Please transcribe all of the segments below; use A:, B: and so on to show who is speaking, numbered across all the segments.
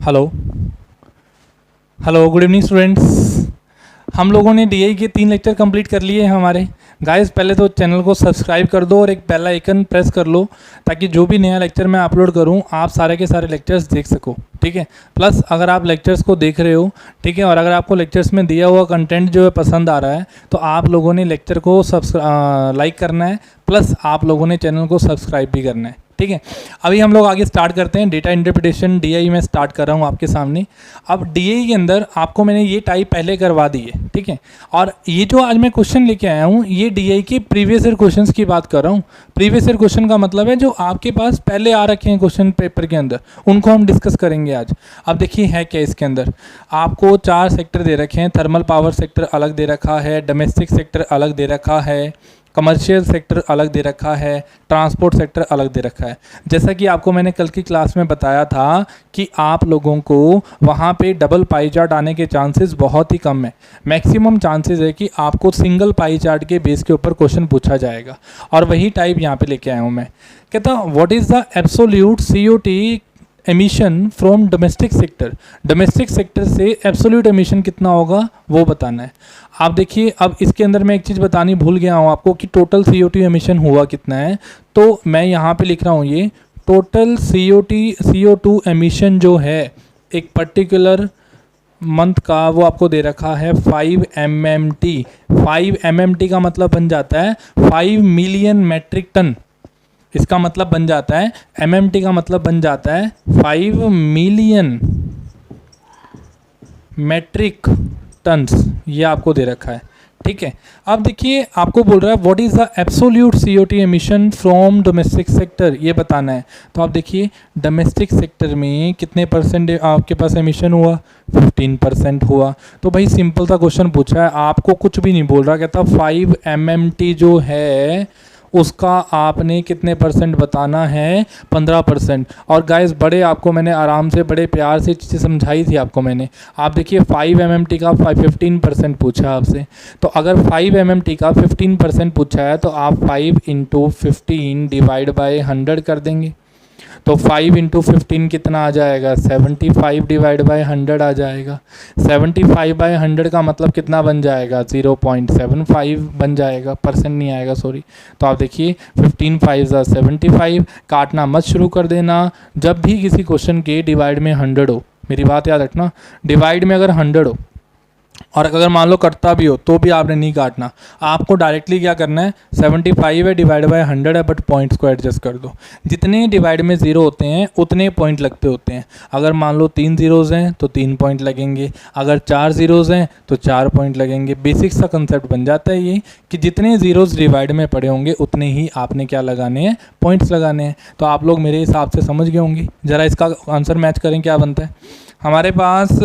A: Hello hello good evening students. हम लोगों ने डीआई के 3 लेक्चर कंप्लीट कर लिए हैं हमारे। गाइस पहले तो चैनल को सब्सक्राइब कर दो और एक बेल आइकन प्रेस कर लो ताकि जो भी नया लेक्चर मैं अपलोड करूं आप सारे के सारे लेक्चर्स देख सको, ठीक है। प्लस अगर आप लेक्चर्स को देख रहे हो, ठीक है, और अगर आपको लेक्चर्स में दिया हुआ कंटेंट जो है पसंद आ रहा है तो आप लोगों ने लेक्चर को लाइक करना है, प्लस आप लोगों ने चैनल को सब्सक्राइब भी करना है, ठीक है। अभी हम लोग आगे स्टार्ट करते हैं। डेटा इंटरप्रिटेशन डीआई में स्टार्ट कर रहा हूँ आपके सामने। अब डीआई के अंदर आपको मैंने ये टाइप पहले करवा दी है, ठीक है। और ये जो आज मैं क्वेश्चन लेके आया हूँ ये डीआई के प्रीवियस ईयर क्वेश्चंस की बात कर रहा हूँ। प्रीवियस ईयर क्वेश्चन का मतलब है जो आपके पास पहले आ रखे हैं क्वेश्चन पेपर के अंदर, उनको हम डिस्कस करेंगे आज। अब देखिए है क्या इसके अंदर, आपको 4 सेक्टर दे रखे हैं। थर्मल पावर सेक्टर अलग दे रखा है, डोमेस्टिक सेक्टर अलग दे रखा है, कमर्शियल सेक्टर अलग दे रखा है, ट्रांसपोर्ट सेक्टर अलग दे रखा है। जैसा कि आपको मैंने कल की क्लास में बताया था कि आप लोगों को वहाँ पे डबल पाई चार्ट आने के चांसेस बहुत ही कम है। मैक्सिमम चांसेस है कि आपको सिंगल पाई चार्ट के बेस के ऊपर क्वेश्चन पूछा जाएगा, और वही टाइप यहाँ पे लेके आया हूँ मैं। कहता what is the absolute COT emission from domestic sector. Domestic sector से एब्सोल्यूट एमिशन कितना होगा वो बताना है। आप देखिए अब इसके अंदर मैं एक चीज़ बतानी भूल गया हूँ आपको कि टोटल CO2 एमिशन हुआ कितना है। तो मैं यहाँ पे लिख रहा हूँ ये टोटल CO2 एमिशन जो है एक पर्टिकुलर मंथ का वो आपको दे रखा है 5 MMT। 5 MMT का मतलब बन जाता है 5 मिलियन मेट्रिक टन। इसका मतलब बन जाता है MMT का मतलब बन जाता है 5 मिलियन मेट्रिक टन्स। ये आपको दे रखा है, ठीक है। अब देखिए आपको बोल रहा है what is the absolute CO2 emission from domestic sector, ये बताना है। तो आप देखिए डोमेस्टिक सेक्टर में कितने परसेंट आपके पास एमिशन हुआ, 15% हुआ। तो भाई सिंपल सा क्वेश्चन पूछा है, आपको कुछ भी नहीं बोल रहा, कहता 5 MMT जो है उसका आपने कितने परसेंट बताना है, 15%। और गाइस बड़े आपको मैंने आराम से बड़े प्यार से चीज़ें समझाई थी आपको मैंने। आप देखिए 5 MMT का 15% पूछा आपसे, तो अगर 5 MMT का 15% पूछा है तो आप 5 × 15 डिवाइड बाय 100 कर देंगे। तो 5 × 15 कितना आ जाएगा, 75 डिवाइड बाय 100 आ जाएगा। 75 बाय 100 का मतलब कितना बन जाएगा, 0.75 बन जाएगा, परसेंट नहीं आएगा सॉरी। तो आप देखिए 15 5 75, काटना मत शुरू कर देना। जब भी किसी क्वेश्चन के डिवाइड में 100 हो, मेरी बात याद रखना, डिवाइड में अगर 100 हो और अगर मान लो करता भी हो तो भी आपने नहीं काटना। आपको डायरेक्टली क्या करना है, 75 है डिवाइड बाय 100 है, बट पॉइंट्स को एडजस्ट कर दो। जितने डिवाइड में 0 होते हैं उतने पॉइंट लगते होते हैं। अगर मान लो 3 ज़ीरोज़ हैं तो 3 पॉइंट लगेंगे, अगर 4 ज़ीरोज़ हैं तो 4 पॉइंट लगेंगे। बेसिक सा कंसेप्ट बन जाता है ये कि जितने ज़ीरोज़ डिवाइड में पड़े होंगे उतने ही आपने क्या लगाने हैं, पॉइंट्स लगाने हैं। तो आप लोग मेरे हिसाब से समझ गए होंगे। ज़रा इसका आंसर मैच करें क्या बनता है। हमारे पास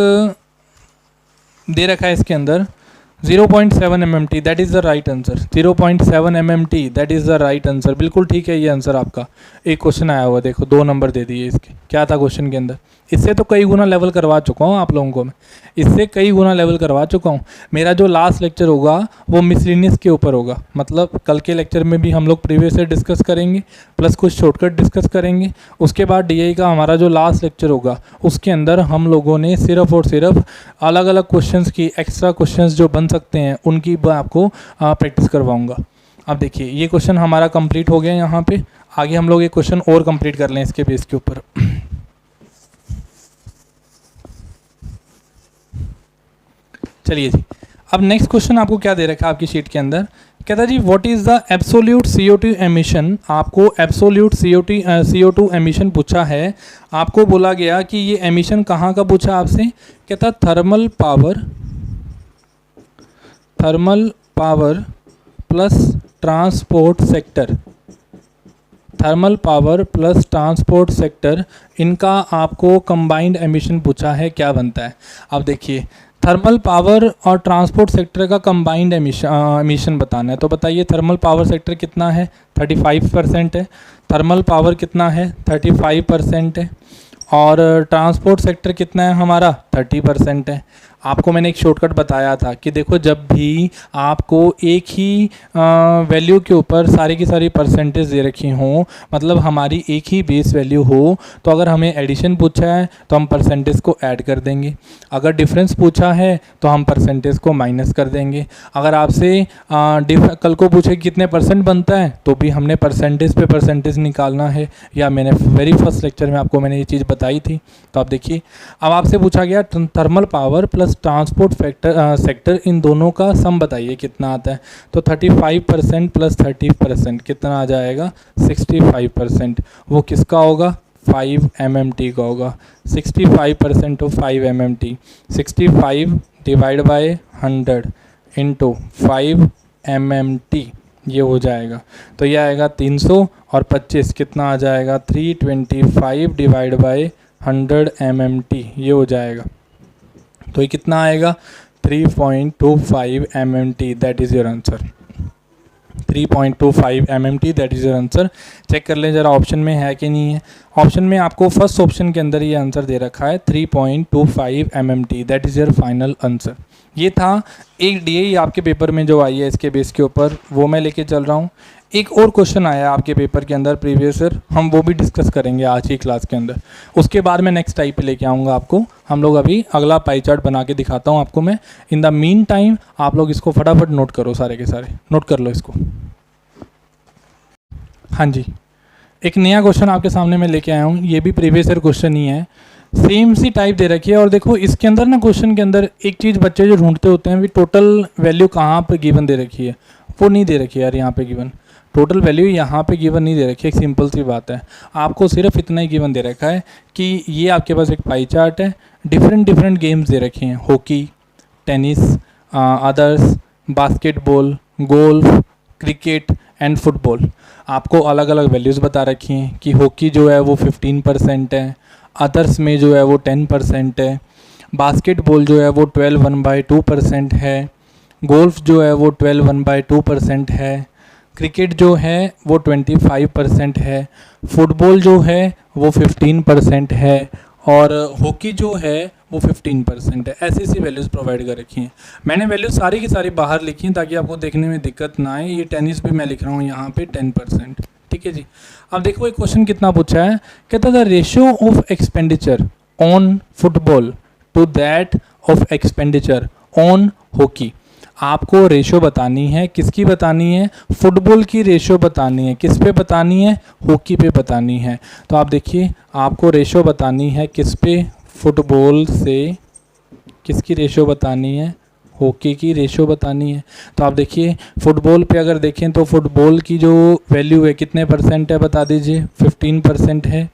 A: दे रखा है इसके अंदर 0.7 MMT, that is the right answer. 0.7 MMT that is the right answer. बिल्कुल ठीक है ये आंसर आपका। एक क्वेश्चन आया हुआ देखो, 2 नंबर दे दिए इसके। क्या था क्वेश्चन के अंदर, इससे तो कई गुना लेवल करवा चुका हूँ आप लोगों को मैं, इससे कई गुना लेवल करवा चुका हूँ। मेरा जो लास्ट लेक्चर होगा वो मिसलिनियस के ऊपर होगा, मतलब कल के लेक्चर में भी हम लोग प्रीवियस ईयर डिस्कस करेंगे, प्लस कुछ शॉर्टकट डिस्कस करेंगे। उसके बाद डीआई का हमारा जो लास्ट लेक्चर होगा उसके अंदर हम लोगों ने सिर्फ और सिर्फ अलग अलग क्वेश्चंस की, एक्स्ट्रा क्वेश्चंस जो बन सकते हैं उनकी आपको प्रैक्टिस करवाऊँगा। अब देखिए ये क्वेश्चन हमारा कंप्लीट हो गया यहाँ पे। आगे हम लोग एक क्वेश्चन और कंप्लीट कर लें इसके बेस के ऊपर। चलिए जी, अब नेक्स्ट क्वेश्चन आपको क्या दे रखा है आपकी शीट के अंदर। कहता जी what is the absolute CO2 emission. आपको एब्सोल्यूट CO2 एमिशन पूछा है। आपको बोला गया कि ये एमिशन कहाँ का पूछा आपसे। कहता thermal power plus transport sector, thermal power plus transport sector, इनका आपको कंबाइंड एमिशन पूछा है, क्या बनता है। अब देखिए थर्मल पावर और ट्रांसपोर्ट सेक्टर का कंबाइंड एमिशन बताना है। तो बताइए थर्मल पावर सेक्टर कितना है, 35% है। थर्मल पावर कितना है, 35% है। और ट्रांसपोर्ट सेक्टर कितना है हमारा, 30% है। आपको मैंने एक शॉर्टकट बताया था कि देखो जब भी आपको एक ही वैल्यू के ऊपर सारी की सारी परसेंटेज दे रखी हों, मतलब हमारी एक ही बेस वैल्यू हो, तो अगर हमें एडिशन पूछा है तो हम परसेंटेज को ऐड कर देंगे, अगर डिफरेंस पूछा है तो हम परसेंटेज को माइनस कर देंगे। अगर आपसे कल को पूछे कितने परसेंट बनता है तो भी हमने परसेंटेज पे परसेंटेज निकालना है, या मैंने वेरी फर्स्ट लेक्चर में आपको मैंने ये चीज़ बताई थी। तो आप देखिए, अब आपसे पूछा गया thermal power plus transport sector in दोनों का सम बताइए कितना आता है। तो 35% प्लस 30% कितना आ जाएगा, 65%। वो किसका होगा, 5 MMT का होगा। 65% of 5 MMT, 65 divide by 100 into 5 MMT, ये हो जाएगा। तो ये आएगा 300 और 25 कितना आ जाएगा, 325 डिवाइड बाय 100 MMT, ये हो जाएगा। तो ये कितना आएगा, 3.25 MMT, that is your answer. 3.25 MMT, that is your answer. Check कर लें ज़रा ऑप्शन में है कि नहीं है। ऑप्शन में आपको फर्स्ट ऑप्शन के अंदर ये आंसर दे रखा है 3.25 MMT, that is your final answer. ये था एक DAE आपके पेपर में जो आई है इसके बेस के ऊपर, वो मैं लेके चल रहा हूँ। एक और क्वेश्चन आया आपके पेपर के अंदर प्रीवियस ईयर, हम वो भी डिस्कस करेंगे आज की क्लास के अंदर। उसके बाद मैं नेक्स्ट टाइप पे लेके आऊँगा आपको। हम लोग अभी अगला पाई चार्ट बना के दिखाता हूँ आपको मैं। इन द मीन टाइम आप लोग इसको फटाफट नोट करो, सारे के सारे नोट कर लो इसको। हाँ जी, एक नया क्वेश्चन आपके सामने मैं लेके आया हूँ, ये भी प्रीवियस ईयर क्वेश्चन ही है, सेम सी टाइप दे रखी है। और देखो इसके अंदर ना क्वेश्चन के अंदर एक चीज़ बच्चे जो ढूंढते होते हैं, भी टोटल वैल्यू कहाँ पे गिवन दे रखी है, वो नहीं दे रखी है यार। यहाँ पे गिवन टोटल वैल्यू यहाँ पे गिवन नहीं दे रखी है। एक सिंपल सी बात है, आपको सिर्फ इतना ही गिवन दे रखा है कि ये आपके पास एक पाई चार्ट है, डिफरेंट गेम्स दे रखे हैं, hockey, tennis, others, basketball, golf, cricket and football. आपको अलग अलग वैल्यूज़ बता रखी हैं कि हॉकी जो है वो 15% है, अदर्स में जो है वो 10% है, बास्केटबॉल जो है वो 12/2% है, गोल्फ जो है वो 12/2% है, क्रिकेट जो है वो 25% है, फुटबॉल जो है वो 15% है, और हॉकी जो है वो 15% है। ऐसी ऐसी वैल्यूज़ प्रोवाइड कर रखी हैं। मैंने वैल्यू सारी की सारी बाहर लिखी हैं ताकि आपको देखने में दिक्कत ना आए। ये टेनिस भी मैं लिख रहा हूँ यहाँ पे 10%, ठीक है जी। अब देखो एक क्वेश्चन कितना पूछा है, कहता the ratio of expenditure on football to that of expenditure on hockey. आपको रेशो बतानी है, किसकी बतानी है, फुटबॉल की रेशो बतानी है। किस पे बतानी है, हॉकी पे बतानी है। तो आप देखिए आपको रेशो बतानी है किस पे, फुटबॉल से किसकी रेशो बतानी है, हॉकी की रेशो बतानी है। तो आप देखिए फुटबॉल पे अगर देखें तो फुटबॉल की जो वैल्यू है कितने परसेंट है बता दीजिए, 15% है।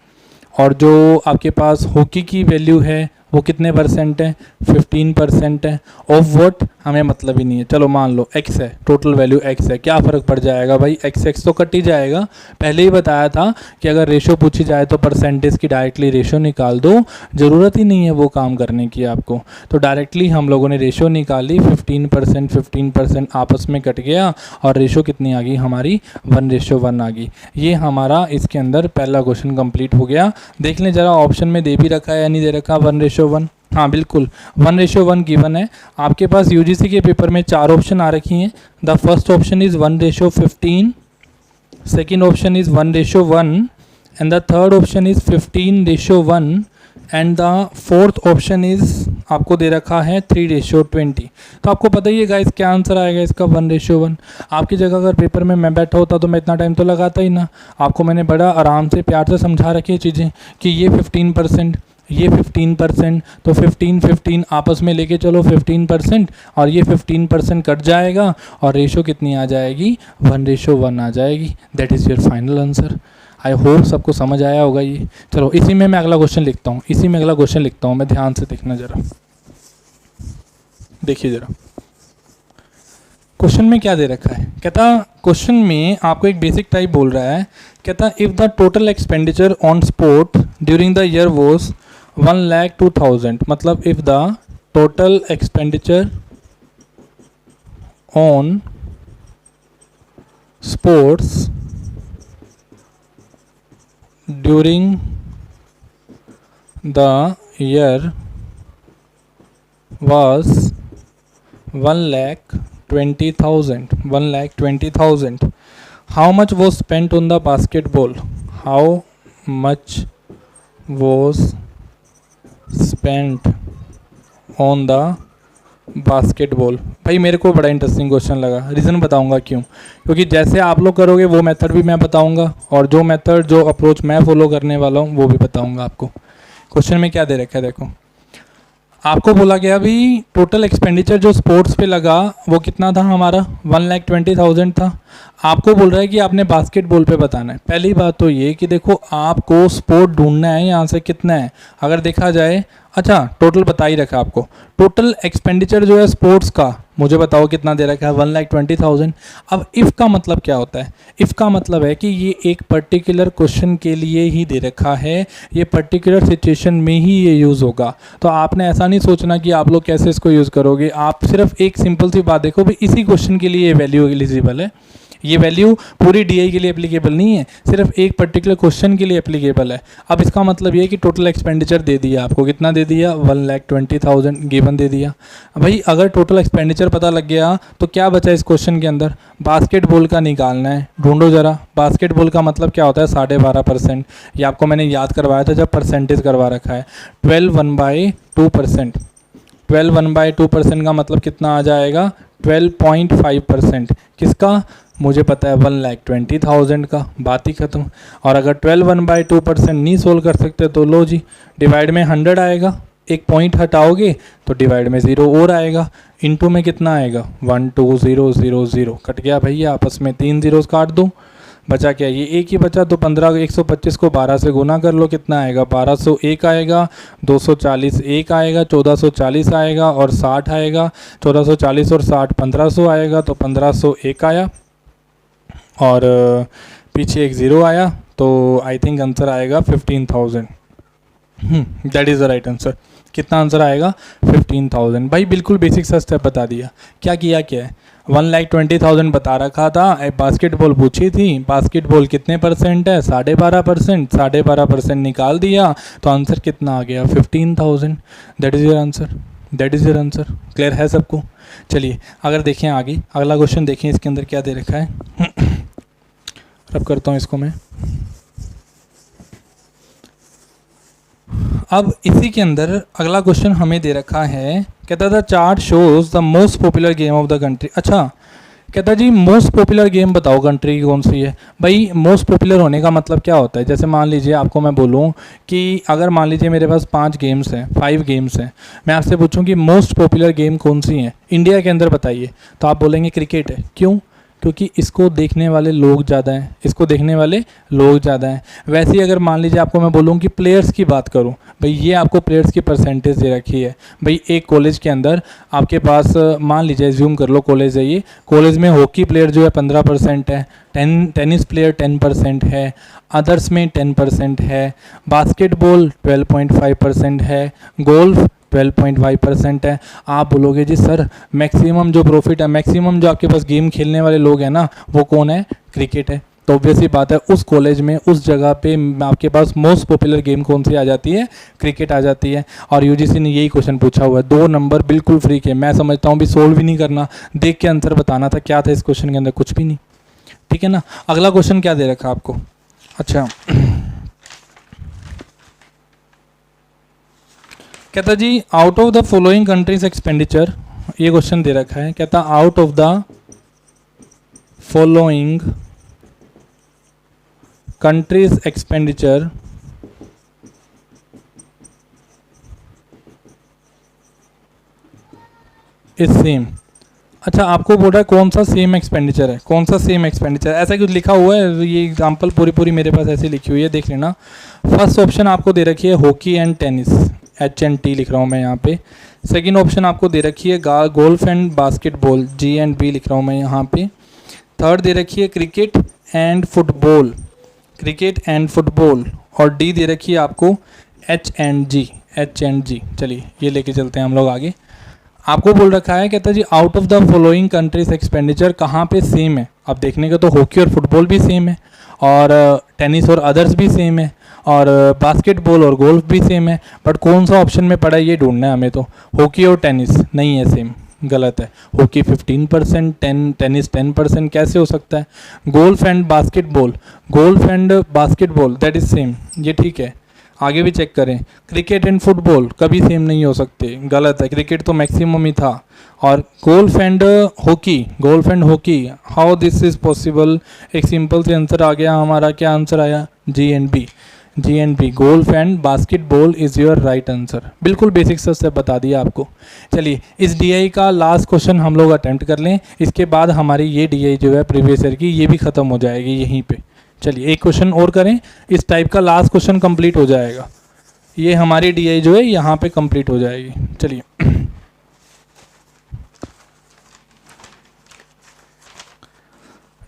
A: और जो आपके पास हॉकी की वैल्यू है वो कितने परसेंट है, 15% है। ऑफ वॉट हमें मतलब ही नहीं है, चलो मान लो x है, टोटल वैल्यू x है, क्या फ़र्क पड़ जाएगा भाई, x तो कट ही जाएगा। पहले ही बताया था कि अगर रेशो पूछी जाए तो परसेंटेज की डायरेक्टली रेशो निकाल दो, ज़रूरत ही नहीं है वो काम करने की आपको। तो डायरेक्टली हम लोगों ने रेशो निकाली, 15% आपस में कट गया और रेशो कितनी आ गई हमारी, 1:1 आ गई। ये हमारा इसके अंदर पहला क्वेश्चन कंप्लीट हो गया। देख लें ज़रा ऑप्शन में दे भी रखा है या नहीं दे रखा, 1:1। हाँ बिल्कुल 1:1 गिवन है आपके पास। यूजीसी के पेपर में 4 ऑप्शन आ रखी हैं। The first option is 1:15, second option is 1:1 and the third option is 15:1 and the fourth option is आपको दे रखा है 3:20। तो आपको पता ही है गाइस क्या आंसर आएगा इसका, 1:1। आपकी जगह अगर पेपर में मैं बैठा होता तो मैं इतना टाइम तो लगाता ही ना। आपको मैंने बड़ा आराम से प्यार से समझा रखी है चीज़ें कि ये 15%, ये 15%, तो 15 आपस में लेके चलो 15%, और ये 15% कट जाएगा और रेशो कितनी आ जाएगी, 1:1 आ जाएगी। That is your final answer. I hope सबको समझ आया होगा ये। चलो इसी में मैं अगला क्वेश्चन लिखता हूँ, इसी में अगला क्वेश्चन लिखता हूँ मैं, ध्यान से देखना ज़रा, देखिए ज़रा क्वेश्चन में क्या दे रखा है। कहता क्वेश्चन में आपको एक बेसिक टाइप बोल रहा है, कहता if the total expenditure on sport during the year was 1,02,000, मतलब if the total expenditure on sports during the year was 1,20,000. 1,20,000. How much was spent on the basketball? How much was spent on the basketball? भाई मेरे को बड़ा interesting question लगा, reason बताऊंगा क्यों। क्योंकि जैसे आप लोग करोगे वो मेथड भी मैं बताऊंगा, और जो मेथड जो अप्रोच मैं फॉलो करने वाला हूँ वो भी बताऊंगा आपको। क्वेश्चन में क्या दे रखा है देखो, आपको बोला गया भी टोटल एक्सपेंडिचर जो स्पोर्ट्स पे लगा वो कितना था हमारा, 1,20,000 था। आपको बोल रहा है कि आपने बास्केटबॉल पे बताना है। पहली बात तो ये कि देखो आपको स्पोर्ट ढूंढना है यहाँ से कितना है, अगर देखा जाए, अच्छा टोटल बता ही रखा आपको, टोटल एक्सपेंडिचर जो है स्पोर्ट्स का मुझे बताओ कितना दे रखा है, 1,20,000। अब इफ़ का मतलब क्या होता है, इफ़ का मतलब है कि ये एक पर्टिकुलर क्वेश्चन के लिए ही दे रखा है, ये पर्टिकुलर सिचुएशन में ही ये यूज़ होगा। तो आपने ऐसा नहीं सोचना कि आप लोग कैसे इसको यूज़ करोगे, आप सिर्फ एक सिंपल सी बात देखो भी इसी क्वेश्चन के लिए ये वैल्यू एलिजिबल है। ये वैल्यू पूरी डीआई के लिए एप्लीकेबल नहीं है, सिर्फ एक पर्टिकुलर क्वेश्चन के लिए एप्लीकेबल है। अब इसका मतलब ये है कि टोटल एक्सपेंडिचर दे दिया आपको, कितना दे दिया, 1,20,000 गिवन दे दिया। भाई अगर टोटल एक्सपेंडिचर पता लग गया तो क्या बचा इस क्वेश्चन के अंदर, बास्केटबॉल का निकालना है। ढूंढो ज़रा, बास्केटबॉल का मतलब क्या होता है, 12.5%। ये आपको मैंने याद करवाया था जब परसेंटेज करवा रखा है, 12/1/2%। 12/1/2% का मतलब कितना आ जाएगा, 12.5%। किसका, मुझे पता है 1,20,000 का, बात ही ख़त्म। और अगर 12/1/2% नहीं सोल्व कर सकते तो लो जी, डिवाइड में 100 आएगा, एक पॉइंट हटाओगे तो डिवाइड में 0 और आएगा, इनटू में कितना आएगा, 12000 कट गया भैया, आपस में 3 ज़ीरोज़ काट दो, बचा क्या, ये एक ही बचा। तो 125 को 12 से गुना कर लो, कितना आएगा, 1201 आएगा, 240 एक आएगा, 1440 आएगा और 60 आएगा, 1440 और 60 1500 आएगा, तो 1501 आया और पीछे एक ज़ीरो आया, तो आई थिंक आंसर आएगा 15,000। That is the right answer. कितना आंसर आएगा, 15,000। भाई बिल्कुल बेसिक सा स्टेप बता दिया। क्या किया, क्या है, 1,20,000 बता रखा था, बास्केटबॉल पूछी थी, बास्केटबॉल कितने परसेंट है, 12.5%, 12.5% निकाल दिया तो आंसर कितना आ गया, 15,000। That is your answer, that is your answer. Clear है सबको। चलिए अगर देखें आगे, अगला क्वेश्चन देखें, इसके अंदर क्या दे रखा है। रब करता हूँ इसको मैं। अब इसी के अंदर अगला क्वेश्चन हमें दे रखा है, कहता था chart shows the most popular game of the country. अच्छा कहता जी मोस्ट पॉपुलर गेम बताओ कंट्री की कौन सी है। भाई मोस्ट पॉपुलर होने का मतलब क्या होता है, जैसे मान लीजिए आपको मैं बोलूँ कि अगर मान लीजिए मेरे पास 5 गेम्स हैं, 5 गेम्स हैं, मैं आपसे पूछूं कि मोस्ट पॉपुलर गेम कौन सी है इंडिया के अंदर बताइए, तो आप बोलेंगे क्रिकेट है। क्यों, क्योंकि इसको देखने वाले लोग ज़्यादा हैं, इसको देखने वाले लोग ज़्यादा हैं। वैसे ही अगर मान लीजिए आपको मैं बोलूँ कि प्लेयर्स की बात करूँ, भाई ये आपको प्लेयर्स की परसेंटेज दे रखी है। भाई एक कॉलेज के अंदर आपके पास मान लीजिए ज्यूम कर लो कॉलेज है ये, कॉलेज में हॉकी प्लेयर जो है 15% है, टेनिस प्लेयर 10% है, अदर्स में 10% है, बास्केटबॉल 12.5% है, गोल्फ 12.5% है। आप बोलोगे जी सर मैक्सिमम जो प्रॉफिट है, मैक्सिमम जो आपके पास गेम खेलने वाले लोग हैं ना वो कौन है, क्रिकेट है। तो ऑब्वियस ही बात है उस कॉलेज में उस जगह पे आपके पास मोस्ट पॉपुलर गेम कौन सी आ जाती है, क्रिकेट आ जाती है। और यूजीसी ने यही क्वेश्चन पूछा हुआ है, 2 नंबर बिल्कुल फ्री के। मैं समझता हूँ भी सोल्व भी नहीं करना, देख के आंसर बताना था। क्या था इस क्वेश्चन के अंदर, कुछ भी नहीं, ठीक है ना। अगला क्वेश्चन क्या दे रखा आपको, अच्छा कहता जी out of the following countries expenditure, ये क्वेश्चन दे रखा है, कहता out of the following countries expenditure is same. अच्छा आपको बोल रहा है कौन सा सेम एक्सपेंडिचर है, कौन सा सेम एक्सपेंडिचर, ऐसा कुछ लिखा हुआ है, ये एग्जांपल पूरी मेरे पास ऐसी लिखी हुई है, देख लेना। फर्स्ट ऑप्शन आपको दे रखी है हॉकी एंड टेनिस, HNT लिख रहा हूँ मैं यहाँ पे। सेकंड ऑप्शन आपको दे रखी है गोल्फ एंड बास्केटबॉल, G&B लिख रहा हूँ मैं यहाँ पे। थर्ड दे रखी है cricket and football, cricket and football, और डी दे रखी है आपको HNG। चलिए ये लेके चलते हैं हम लोग आगे। आपको बोल रखा है कहता जी out of the following countries expenditure कहाँ पे सेम है। अब देखने का तो हॉकी और फुटबॉल भी सेम है और टेनिस और अदर्स भी सेम है और बास्केटबॉल और गोल्फ भी सेम है, बट कौन सा ऑप्शन में पड़ा है ये ढूंढना है हमें। तो हॉकी और टेनिस नहीं है सेम, गलत है। हॉकी 15%, टेनिस 10%, कैसे हो सकता है। Golf and basketball that is same, ये ठीक है। आगे भी चेक करें, क्रिकेट एंड फुटबॉल कभी सेम नहीं हो सकते, गलत है। क्रिकेट तो मैक्सिमम ही था। और golf and hockey how this is possible. एक सिंपल से आंसर आ गया हमारा, क्या आंसर आया, G and B, golf and basketball is your right answer. बिल्कुल बेसिक से बता दिया आपको। चलिए इस डीआई का लास्ट क्वेश्चन हम लोग अटेम्प्ट कर लें, इसके बाद हमारी ये डीआई जो है प्रीवियस ईयर की ये भी ख़त्म हो जाएगी यहीं पे। चलिए एक क्वेश्चन और करें, इस टाइप का लास्ट क्वेश्चन कंप्लीट हो जाएगा, ये हमारी डीआई जो है यहाँ पे कंप्लीट हो जाएगी। चलिए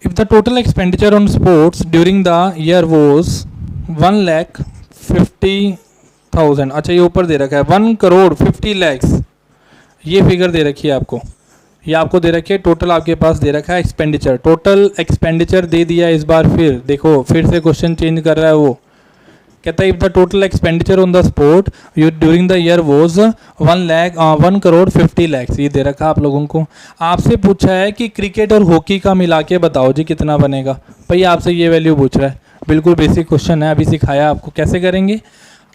A: if the total expenditure on sports during the year was 1,50,000, अच्छा ये ऊपर दे रखा है 1,50,00,000, ये फिगर दे रखी है आपको, ये आपको दे रखी है टोटल, आपके पास दे रखा है एक्सपेंडिचर, टोटल एक्सपेंडिचर दे दिया इस बार। फिर देखो फिर से क्वेश्चन चेंज कर रहा है, वो कहता है if the total expenditure on the sport you during the year was 1,50,00,000, ये दे रखा आप लोगों को। आपसे पूछा है कि क्रिकेट और हॉकी का मिला के बताओ जी कितना बनेगा, भाई आपसे ये वैल्यू पूछ रहा है। बिल्कुल बेसिक क्वेश्चन है, अभी सिखाया आपको कैसे करेंगे।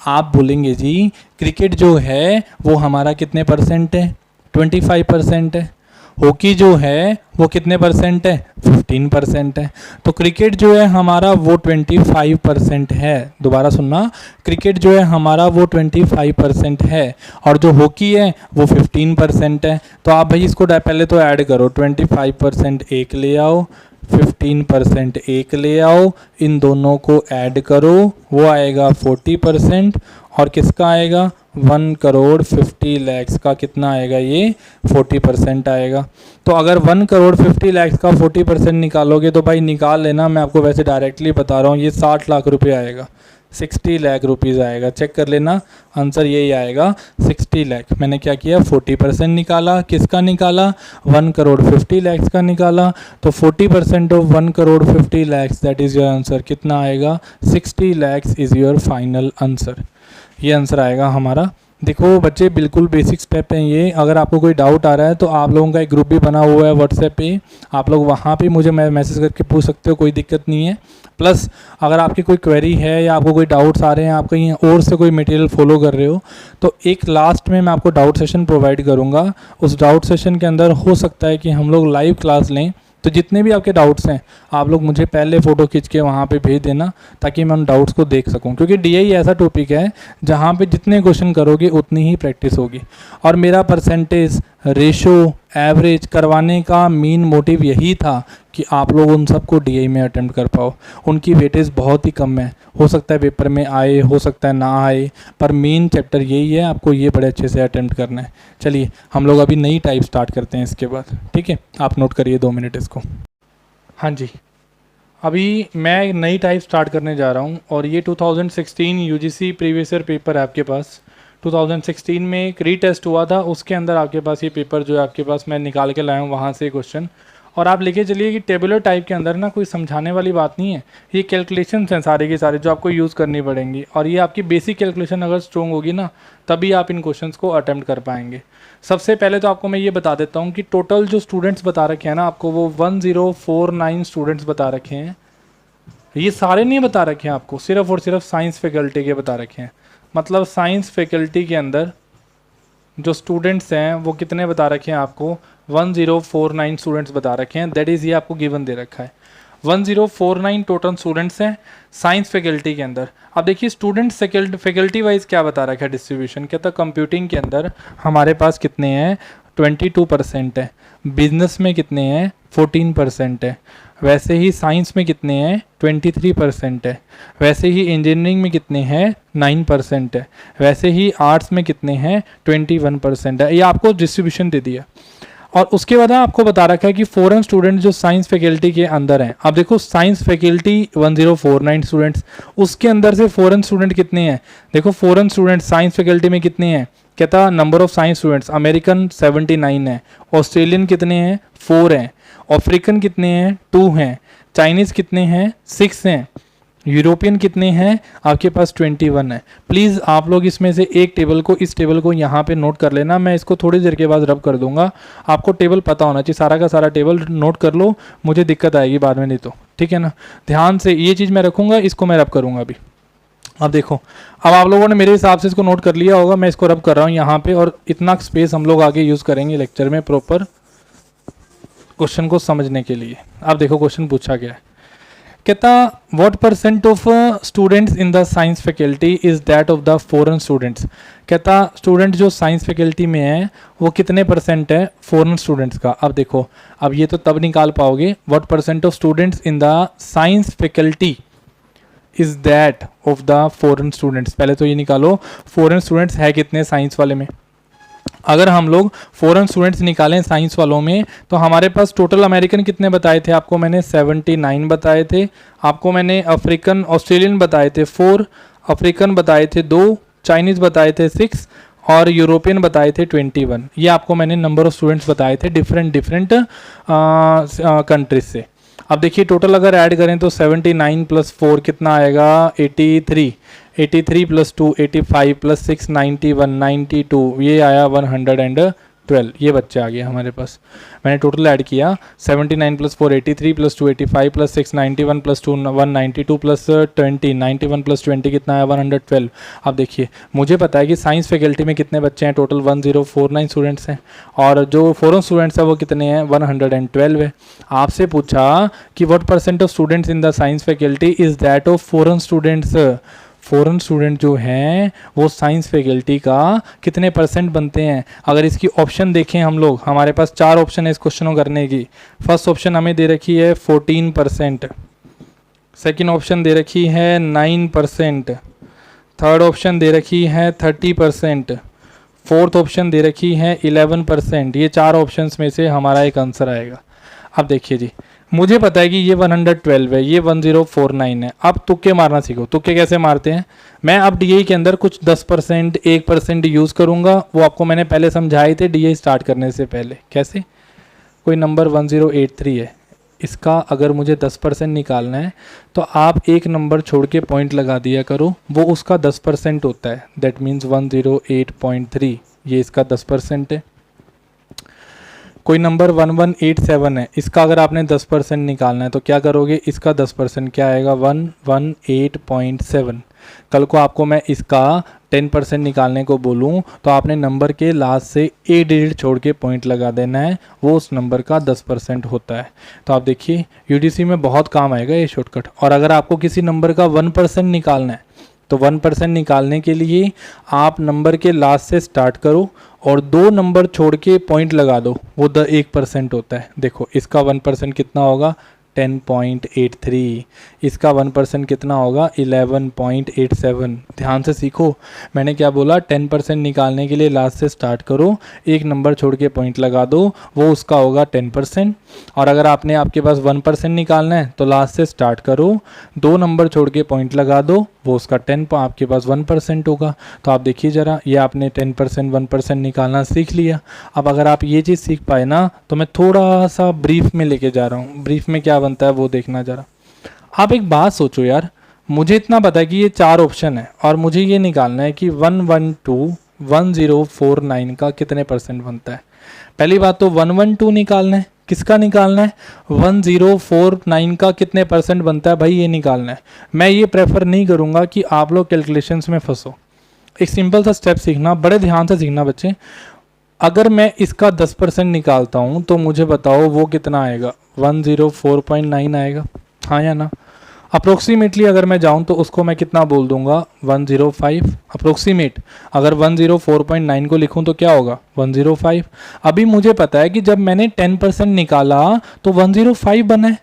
A: आप बोलेंगे जी क्रिकेट जो है वो हमारा कितने परसेंट है, 25% है। हॉकी जो है वो कितने परसेंट है, 15% है। तो क्रिकेट जो है हमारा वो 25% है। दोबारा सुनना, क्रिकेट जो है हमारा वो 25% है और जो हॉकी है वो 15% है। तो आप भाई इसको पहले तो ऐड करो, 25% एक ले आओ, 15% एक ले आओ, इन दोनों को ऐड करो, वो आएगा 40%। और किसका आएगा, 1,50,00,000 का कितना आएगा, ये 40% आएगा। तो अगर 1,50,00,000 का 40% निकालोगे तो भाई निकाल लेना, मैं आपको वैसे डायरेक्टली बता रहा हूँ, ये 60 लाख रुपये आएगा, 60 लाख रुपीज़ आएगा। चेक कर लेना, आंसर यही आएगा 60 लाख। मैंने क्या किया, 40% निकाला, किसका निकाला, 1,50,00,000 का निकाला। तो 40% of 1,50,00,000 that is your answer, कितना आएगा, 60 lakh is your final answer. ये आंसर आएगा हमारा। देखो बच्चे बिल्कुल बेसिक स्टेप हैं ये। अगर आपको कोई डाउट आ रहा है तो आप लोगों का एक ग्रुप भी बना हुआ है व्हाट्सएप पे, आप लोग वहाँ पे मुझे मैसेज करके पूछ सकते हो, कोई दिक्कत नहीं है। प्लस अगर आपकी कोई क्वेरी है या आपको कोई डाउट्स आ रहे हैं, आप कहीं और से कोई मटेरियल फॉलो कर रहे हो, तो एक लास्ट में मैं आपको डाउट सेशन प्रोवाइड करूँगा। उस डाउट सेशन के अंदर हो सकता है कि हम लोग लाइव क्लास लें, तो जितने भी आपके डाउट्स हैं आप लोग मुझे पहले फ़ोटो खींच के वहाँ पे भेज देना, ताकि मैं उन डाउट्स को देख सकूँ। क्योंकि डीआई ऐसा टॉपिक है जहाँ पे जितने क्वेश्चन करोगे उतनी ही प्रैक्टिस होगी। और मेरा परसेंटेज, रेशो, एवरेज करवाने का मेन मोटिव यही था कि आप लोग उन सबको डीआई में अटेम्प्ट कर पाओ। उनकी वेटेज बहुत ही कम है, हो सकता है पेपर में आए, हो सकता है ना आए, पर मेन चैप्टर यही है, आपको ये बड़े अच्छे से अटेम्प्ट करना है। चलिए हम लोग अभी नई टाइप स्टार्ट करते हैं इसके बाद, ठीक है। आप नोट करिए 2 मिनट इसको। हाँ जी, अभी मैं एक नई टाइप स्टार्ट करने जा रहा हूँ और ये 2016 यूजीसी प्रीवियस ईयर पेपर है आपके पास। 2016 में एक रीटेस्ट हुआ था, उसके अंदर आपके पास ये पेपर जो है आपके पास मैं निकाल के लाया हूँ वहाँ से क्वेश्चन। और आप लेके चलिए कि टेबुलर टाइप के अंदर ना कोई समझाने वाली बात नहीं है, ये कैलकुलेशंस हैं सारे के सारे जो आपको यूज़ करनी पड़ेंगी। और ये आपकी बेसिक कैलकुलेशन अगर स्ट्रॉन्ग होगी ना, तभी आप इन क्वेश्चंस को अटेम्प्ट कर पाएंगे। सबसे पहले तो आपको मैं ये बता देता हूँ कि टोटल जो स्टूडेंट्स बता रखे हैं ना आपको, वो 1049 स्टूडेंट्स बता रखे हैं। ये सारे नहीं बता रखे हैं आपको, सिर्फ और सिर्फ साइंस फैकल्टी के बता रखे हैं। मतलब साइंस फैकल्टी के अंदर जो स्टूडेंट्स हैं वो कितने बता रखे हैं आपको, 1049 स्टूडेंट्स बता रखे हैं। दैट इज़ ये आपको गिवन दे रखा है, 1049 टोटल स्टूडेंट्स हैं साइंस फैकल्टी के अंदर। अब देखिए स्टूडेंट्स फैकल्टी वाइज क्या बता रखा है डिस्ट्रीब्यूशन, कहता कंप्यूटिंग के अंदर हमारे पास कितने हैं, 22% है। बिजनेस में कितने हैं, 14% है। वैसे ही साइंस में कितने हैं, 23% है। वैसे ही इंजीनियरिंग में कितने हैं, 9% है। वैसे ही आर्ट्स में कितने हैं, 21% है। ये आपको डिस्ट्रीब्यूशन दे दिया। और उसके बाद आपको बता रखा है कि फॉरेन स्टूडेंट जो साइंस फैकल्टी के अंदर हैं। अब देखो साइंस फैकल्टी 1049 स्टूडेंट्स, उसके अंदर से फॉरेन स्टूडेंट कितने हैं, देखो फॉरेन स्टूडेंट साइंस फैकल्टी में कितने हैं, कहता number of science students American 79 है, ऑस्ट्रेलियन कितने हैं, 4 हैं, अफ्रीकन कितने हैं, 2 हैं, चाइनीज़ कितने हैं, 6 हैं, यूरोपियन कितने हैं आपके पास 21 है। प्लीज़ आप लोग इसमें से एक टेबल को, इस टेबल को यहाँ पे नोट कर लेना, मैं इसको थोड़ी देर के बाद रब कर दूंगा। आपको टेबल पता होना चाहिए, सारा का सारा टेबल नोट कर लो, मुझे दिक्कत आएगी बाद में नहीं तो, ठीक है ना। ध्यान से ये चीज़ मैं रखूँगा, इसको मैं रब करूँगा अभी। अब देखो, अब आप लोगों ने मेरे हिसाब से इसको नोट कर लिया होगा, मैं इसको रब कर रहा हूँ यहाँ पे, और इतना स्पेस हम लोग आगे यूज़ करेंगे लेक्चर में प्रॉपर क्वेश्चन को समझने के लिए। अब देखो क्वेश्चन पूछा गया है, कहता what percent of students in the science faculty is that of the foreign students. कहता स्टूडेंट जो साइंस फैकल्टी में है वो कितने परसेंट है फॉरेन स्टूडेंट्स का। अब देखो, अब ये तो तब निकाल पाओगे, what percent of students in the science faculty is that of the foreign students. पहले तो ये निकालो फॉरेन स्टूडेंट्स है कितने साइंस वाले में। अगर हम लोग फॉरेन स्टूडेंट्स निकालें साइंस वालों में तो हमारे पास टोटल अमेरिकन कितने बताए थे आपको मैंने, 79 बताए थे। आपको मैंने अफ्रीकन ऑस्ट्रेलियन बताए थे 4, अफ्रीकन बताए थे 2, चाइनीज़ बताए थे 6 और यूरोपियन बताए थे 21। ये आपको मैंने नंबर ऑफ स्टूडेंट्स बताए थे डिफरेंट कंट्रीज से। अब देखिए टोटल अगर ऐड करें तो 79 + 4 कितना आएगा, 83, 83 + 2 85 + 6 91 92, ये आया 112। ये बच्चे आ गए हमारे पास। मैंने टोटल ऐड किया 79 + 4 83 + 2 85 + 6 91 + 2 192 + 20 91 + 20 कितना है 112। अब देखिए मुझे पता है कि साइंस फैकल्टी में कितने बच्चे हैं, टोटल 1049 स्टूडेंट्स हैं, और जो फॉरेन स्टूडेंट्स हैं वो कितने हैं 112 है। आपसे पूछा कि what percent of students in the science faculty is that of foreign students. Foreign student जो हैं वो साइंस फैकल्टी का कितने परसेंट बनते हैं। अगर इसकी ऑप्शन देखें हम लोग, हमारे पास 4 ऑप्शन है इस क्वेश्चन को करने की। फर्स्ट ऑप्शन हमें दे रखी है 14%, सेकंड ऑप्शन दे रखी है 9%, थर्ड ऑप्शन दे रखी है 30%, फोर्थ ऑप्शन दे रखी है 11%। ये 4 ऑप्शंस में से हमारा एक आंसर आएगा। अब देखिए जी, मुझे पता है कि ये 112 है, ये 1049 है। अब तुक्के मारना सीखो। तुक्के कैसे मारते हैं, मैं अब डीआई के अंदर कुछ 10% 1% यूज़ करूँगा, वो आपको मैंने पहले समझाए थे डीआई स्टार्ट करने से पहले। कैसे, कोई नंबर 1083 है, इसका अगर मुझे 10% निकालना है तो आप एक नंबर छोड़ के पॉइंट लगा दिया करो, वो उसका 10% होता है। दैट मीन्स 108.3, ये इसका 10% है। कोई नंबर 1187 है, इसका अगर आपने 10% निकालना है तो क्या करोगे, इसका 10% क्या आएगा 118.7। कल को आपको मैं इसका 10% निकालने को बोलूं तो आपने नंबर के लास्ट से एक डिजिट छोड़ के पॉइंट लगा देना है, वो उस नंबर का 10% होता है। तो आप देखिए यूडीसी में बहुत काम आएगा ये शॉर्टकट। और अगर आपको किसी नंबर का 1% निकालना है तो 1% निकालने के लिए आप नंबर के लास्ट से स्टार्ट करो और 2 नंबर छोड़ के पॉइंट लगा दो, वो 1% होता है। देखो इसका 1% कितना होगा 10.83, इसका 1% कितना होगा 11.87। ध्यान से सीखो, मैंने क्या बोला, 10% निकालने के लिए लास्ट से स्टार्ट करो, एक नंबर छोड़ के पॉइंट लगा दो, वो उसका होगा 10%। और अगर आपने आपके पास 1% निकालना है तो लास्ट से स्टार्ट करो, 2 नंबर छोड़ के पॉइंट लगा दो, वो उसका 10 आपके पास 1% होगा। तो आप देखिए ज़रा, ये आपने 10% 1% निकालना सीख लिया। अब अगर आप ये चीज़ सीख पाए ना तो मैं थोड़ा सा ब्रीफ में लेके जा रहा हूँ। ब्रीफ में क्या बनता है वो देखना ज़रा। आप एक बात सोचो यार, मुझे इतना पता है कि ये 4 ऑप्शन है और मुझे ये निकालना है कि 112.1049 का कितने परसेंट बनता है। पहली बात तो 112 निकालना है, किसका निकालना है 1049 का कितने परसेंट बनता है, भाई ये निकालना है। मैं ये प्रेफर नहीं करूँगा कि आप लोग कैलकुलेशंस में फंसो। एक सिंपल सा स्टेप सीखना, बड़े ध्यान से सीखना बच्चे। अगर मैं इसका 10% निकालता हूँ तो मुझे बताओ वो कितना आएगा, 104.9 आएगा, हाँ या ना। अप्रोक्सीमेटली अगर मैं जाऊँ तो उसको मैं कितना बोल दूंगा 105 अप्रोक्सीमेट। अगर 104.9 को लिखूँ तो क्या होगा 105। अभी मुझे पता है कि जब मैंने 10% निकाला तो 105 बना है।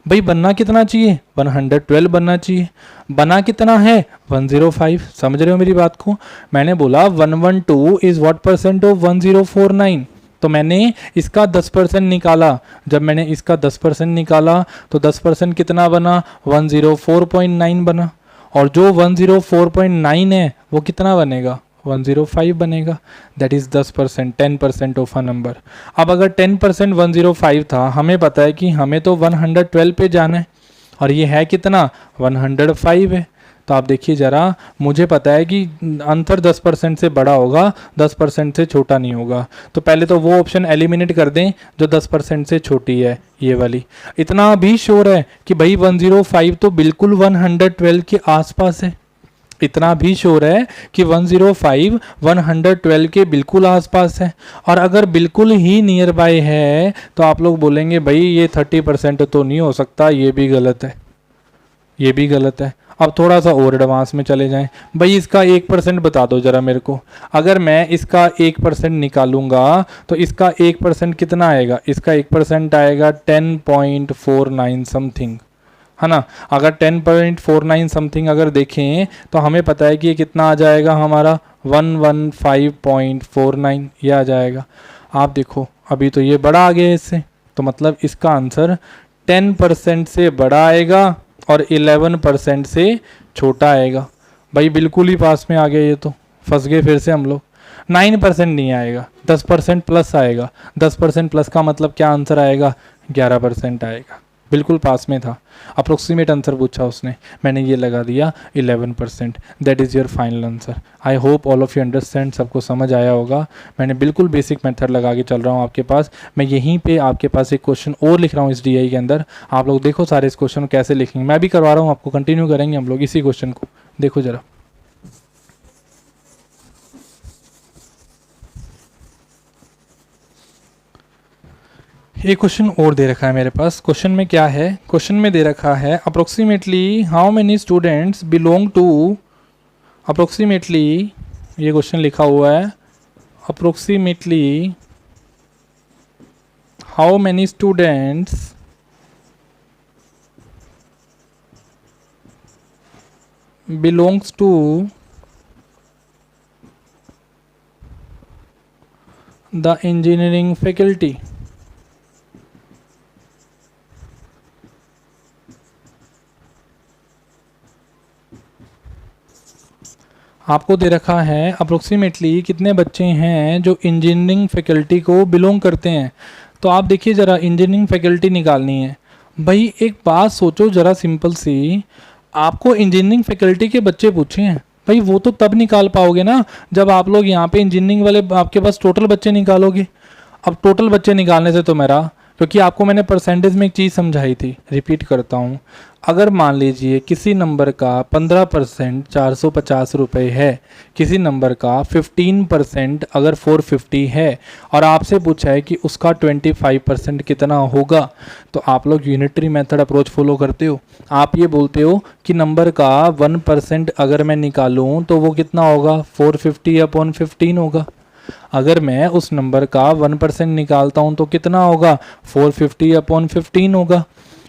A: भाई बनना कितना चाहिए 112 बनना चाहिए, बना कितना है 105। समझ रहे हो मेरी बात को। मैंने बोला 112 इज व्हाट परसेंट ऑफ 1049, तो मैंने इसका 10% निकाला। जब मैंने इसका 10% निकाला तो 10% कितना बना 104.9 बना, और जो 104.9 है वो कितना बनेगा 105 बनेगा। That is 10%, 10% of a number. अब अगर 10% 105 था, हमें पता है कि हमें तो 112 पे जाना है, और ये है कितना 105 है। तो आप देखिए ज़रा, मुझे पता है कि अंतर 10% से बड़ा होगा, 10% से छोटा नहीं होगा। तो पहले तो वो ऑप्शन एलिमिनेट कर दें जो 10% से छोटी है, ये वाली। इतना भी श्योर है कि भाई 105 तो बिल्कुल 112 के आसपास है। इतना भी श्योर है कि 105 112 के बिल्कुल आसपास है। और अगर बिल्कुल ही नियर बाय है तो आप लोग बोलेंगे भाई ये 30% तो नहीं हो सकता, ये भी गलत है, ये भी गलत है। अब थोड़ा सा और एडवांस में चले जाएं, भाई इसका 1% बता दो ज़रा मेरे को। अगर मैं इसका 1% निकालूंगा तो इसका 1% कितना आएगा? इसका 1% आएगा 10.49 समथिंग, है ना। अगर 10.49 समथिंग अगर देखें तो हमें पता है कि ये कितना आ जाएगा हमारा 115.49 ये आ जाएगा। आप देखो अभी तो ये बड़ा आ गया इससे, तो मतलब इसका आंसर 10% से बड़ा आएगा और 11% से छोटा आएगा। भाई बिल्कुल ही पास में आ गया, ये तो फंस गए फिर से हम लोग। 9% नहीं आएगा, 10% प्लस आएगा। 10% प्लस का मतलब क्या आंसर आएगा? 11% आएगा। बिल्कुल पास में था, अप्रोक्सीमेट आंसर पूछा उसने, मैंने ये लगा दिया 11%। That is your final answer. I hope all of you understand, सबको समझ आया होगा। मैंने बिल्कुल बेसिक मेथड लगा के चल रहा हूँ आपके पास। मैं यहीं पे आपके पास एक क्वेश्चन और लिख रहा हूँ इस DI के अंदर। आप लोग देखो सारे इस क्वेश्चन को कैसे लिखेंगे, मैं भी करवा रहा हूँ आपको, कंटिन्यू करेंगे हम लोग इसी क्वेश्चन को। देखो ज़रा, एक क्वेश्चन और दे रखा है मेरे पास। क्वेश्चन में क्या है? क्वेश्चन में दे रखा है approximately how many students belong to, approximately ये क्वेश्चन लिखा हुआ है, approximately how many students belongs to the engineering faculty. आपको दे रखा है अप्रोक्सीमेटली कितने बच्चे हैं जो इंजीनियरिंग फैकल्टी को बिलोंग करते हैं। तो आप देखिए ज़रा, इंजीनियरिंग फैकल्टी निकालनी है। भाई एक बात सोचो ज़रा सिंपल सी, आपको इंजीनियरिंग फैकल्टी के बच्चे पूछे हैं, भाई वो तो तब निकाल पाओगे ना जब आप लोग यहाँ पे इंजीनियरिंग वाले आपके पास टोटल बच्चे निकालोगे। अब टोटल बच्चे निकालने से तो मेरा, क्योंकि आपको मैंने परसेंटेज में एक चीज़ समझाई थी, रिपीट करता हूँ। अगर मान लीजिए किसी नंबर का 15% 450 रुपये है, किसी नंबर का 15% अगर 450 है, और आपसे पूछा है कि उसका 25% कितना होगा, तो आप लोग यूनिटरी मेथड अप्रोच फॉलो करते हो। आप ये बोलते हो कि नंबर का 1% अगर मैं निकालूं तो वो कितना होगा? 450/15 होगा। अगर मैं उस नंबर का 1% निकालता हूं तो कितना होगा? 450/15 होगा।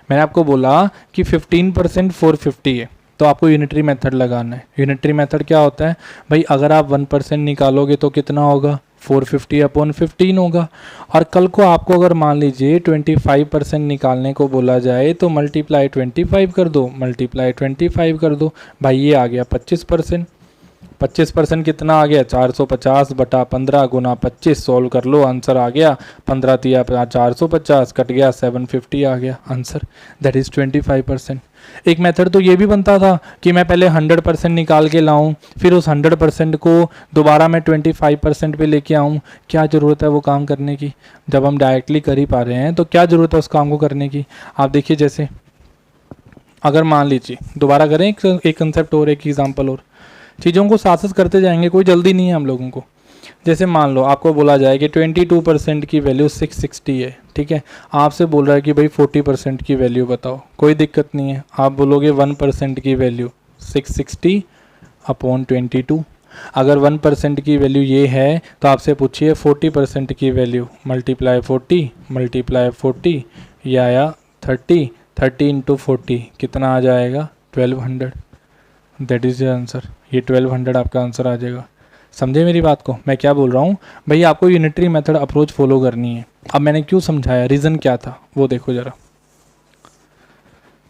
A: मैंने आपको बोला कि 15% 450 है, तो आपको यूनिटरी मेथड लगाना है। यूनिटरी मेथड क्या होता है भाई? अगर आप 1% निकालोगे तो कितना होगा? 450/15 होगा। और कल को आपको अगर मान लीजिए 25% निकालने को बोला जाए तो मल्टीप्लाई 25 कर दो, मल्टीप्लाई 25 कर दो। भाई ये आ गया 25%। 25% कितना आ गया? 450/15 गुना 25, सोल्व कर लो, आंसर आ गया 15 तिया 450, कट गया 750 आ गया आंसर। That is 25%। एक मेथड तो ये भी बनता था कि मैं पहले 100% निकाल के लाऊं, फिर उस 100% को दोबारा मैं 25% पे लेके आऊं। क्या ज़रूरत है वो काम करने की, जब हम डायरेक्टली कर ही पा रहे हैं तो क्या ज़रूरत है उस काम को करने की? आप देखिए, जैसे अगर मान लीजिए, दोबारा करें एक कंसेप्ट और, एक एग्जाम्पल और, चीज़ों को साथ साथ करते जाएंगे, कोई जल्दी नहीं है हम लोगों को। जैसे मान लो आपको बोला जाए कि 22% की वैल्यू 660 है, ठीक है। आपसे बोल रहा है कि भाई 40% की वैल्यू बताओ, कोई दिक्कत नहीं है। आप बोलोगे 1% की वैल्यू 660/22। अगर 1% की वैल्यू ये है तो आपसे पूछिए 40% की वैल्यू, मल्टीप्लाई 40 या आया 30 × 40 कितना आ जाएगा? 1200। That is your answer. ये 1200 आपका आंसर आ जाएगा। समझे मेरी बात को? मैं क्या बोल रहा हूँ भाई, आपको यूनिटरी मेथड अप्रोच फॉलो करनी है। अब मैंने क्यों समझाया, रीज़न क्या था वो देखो ज़रा।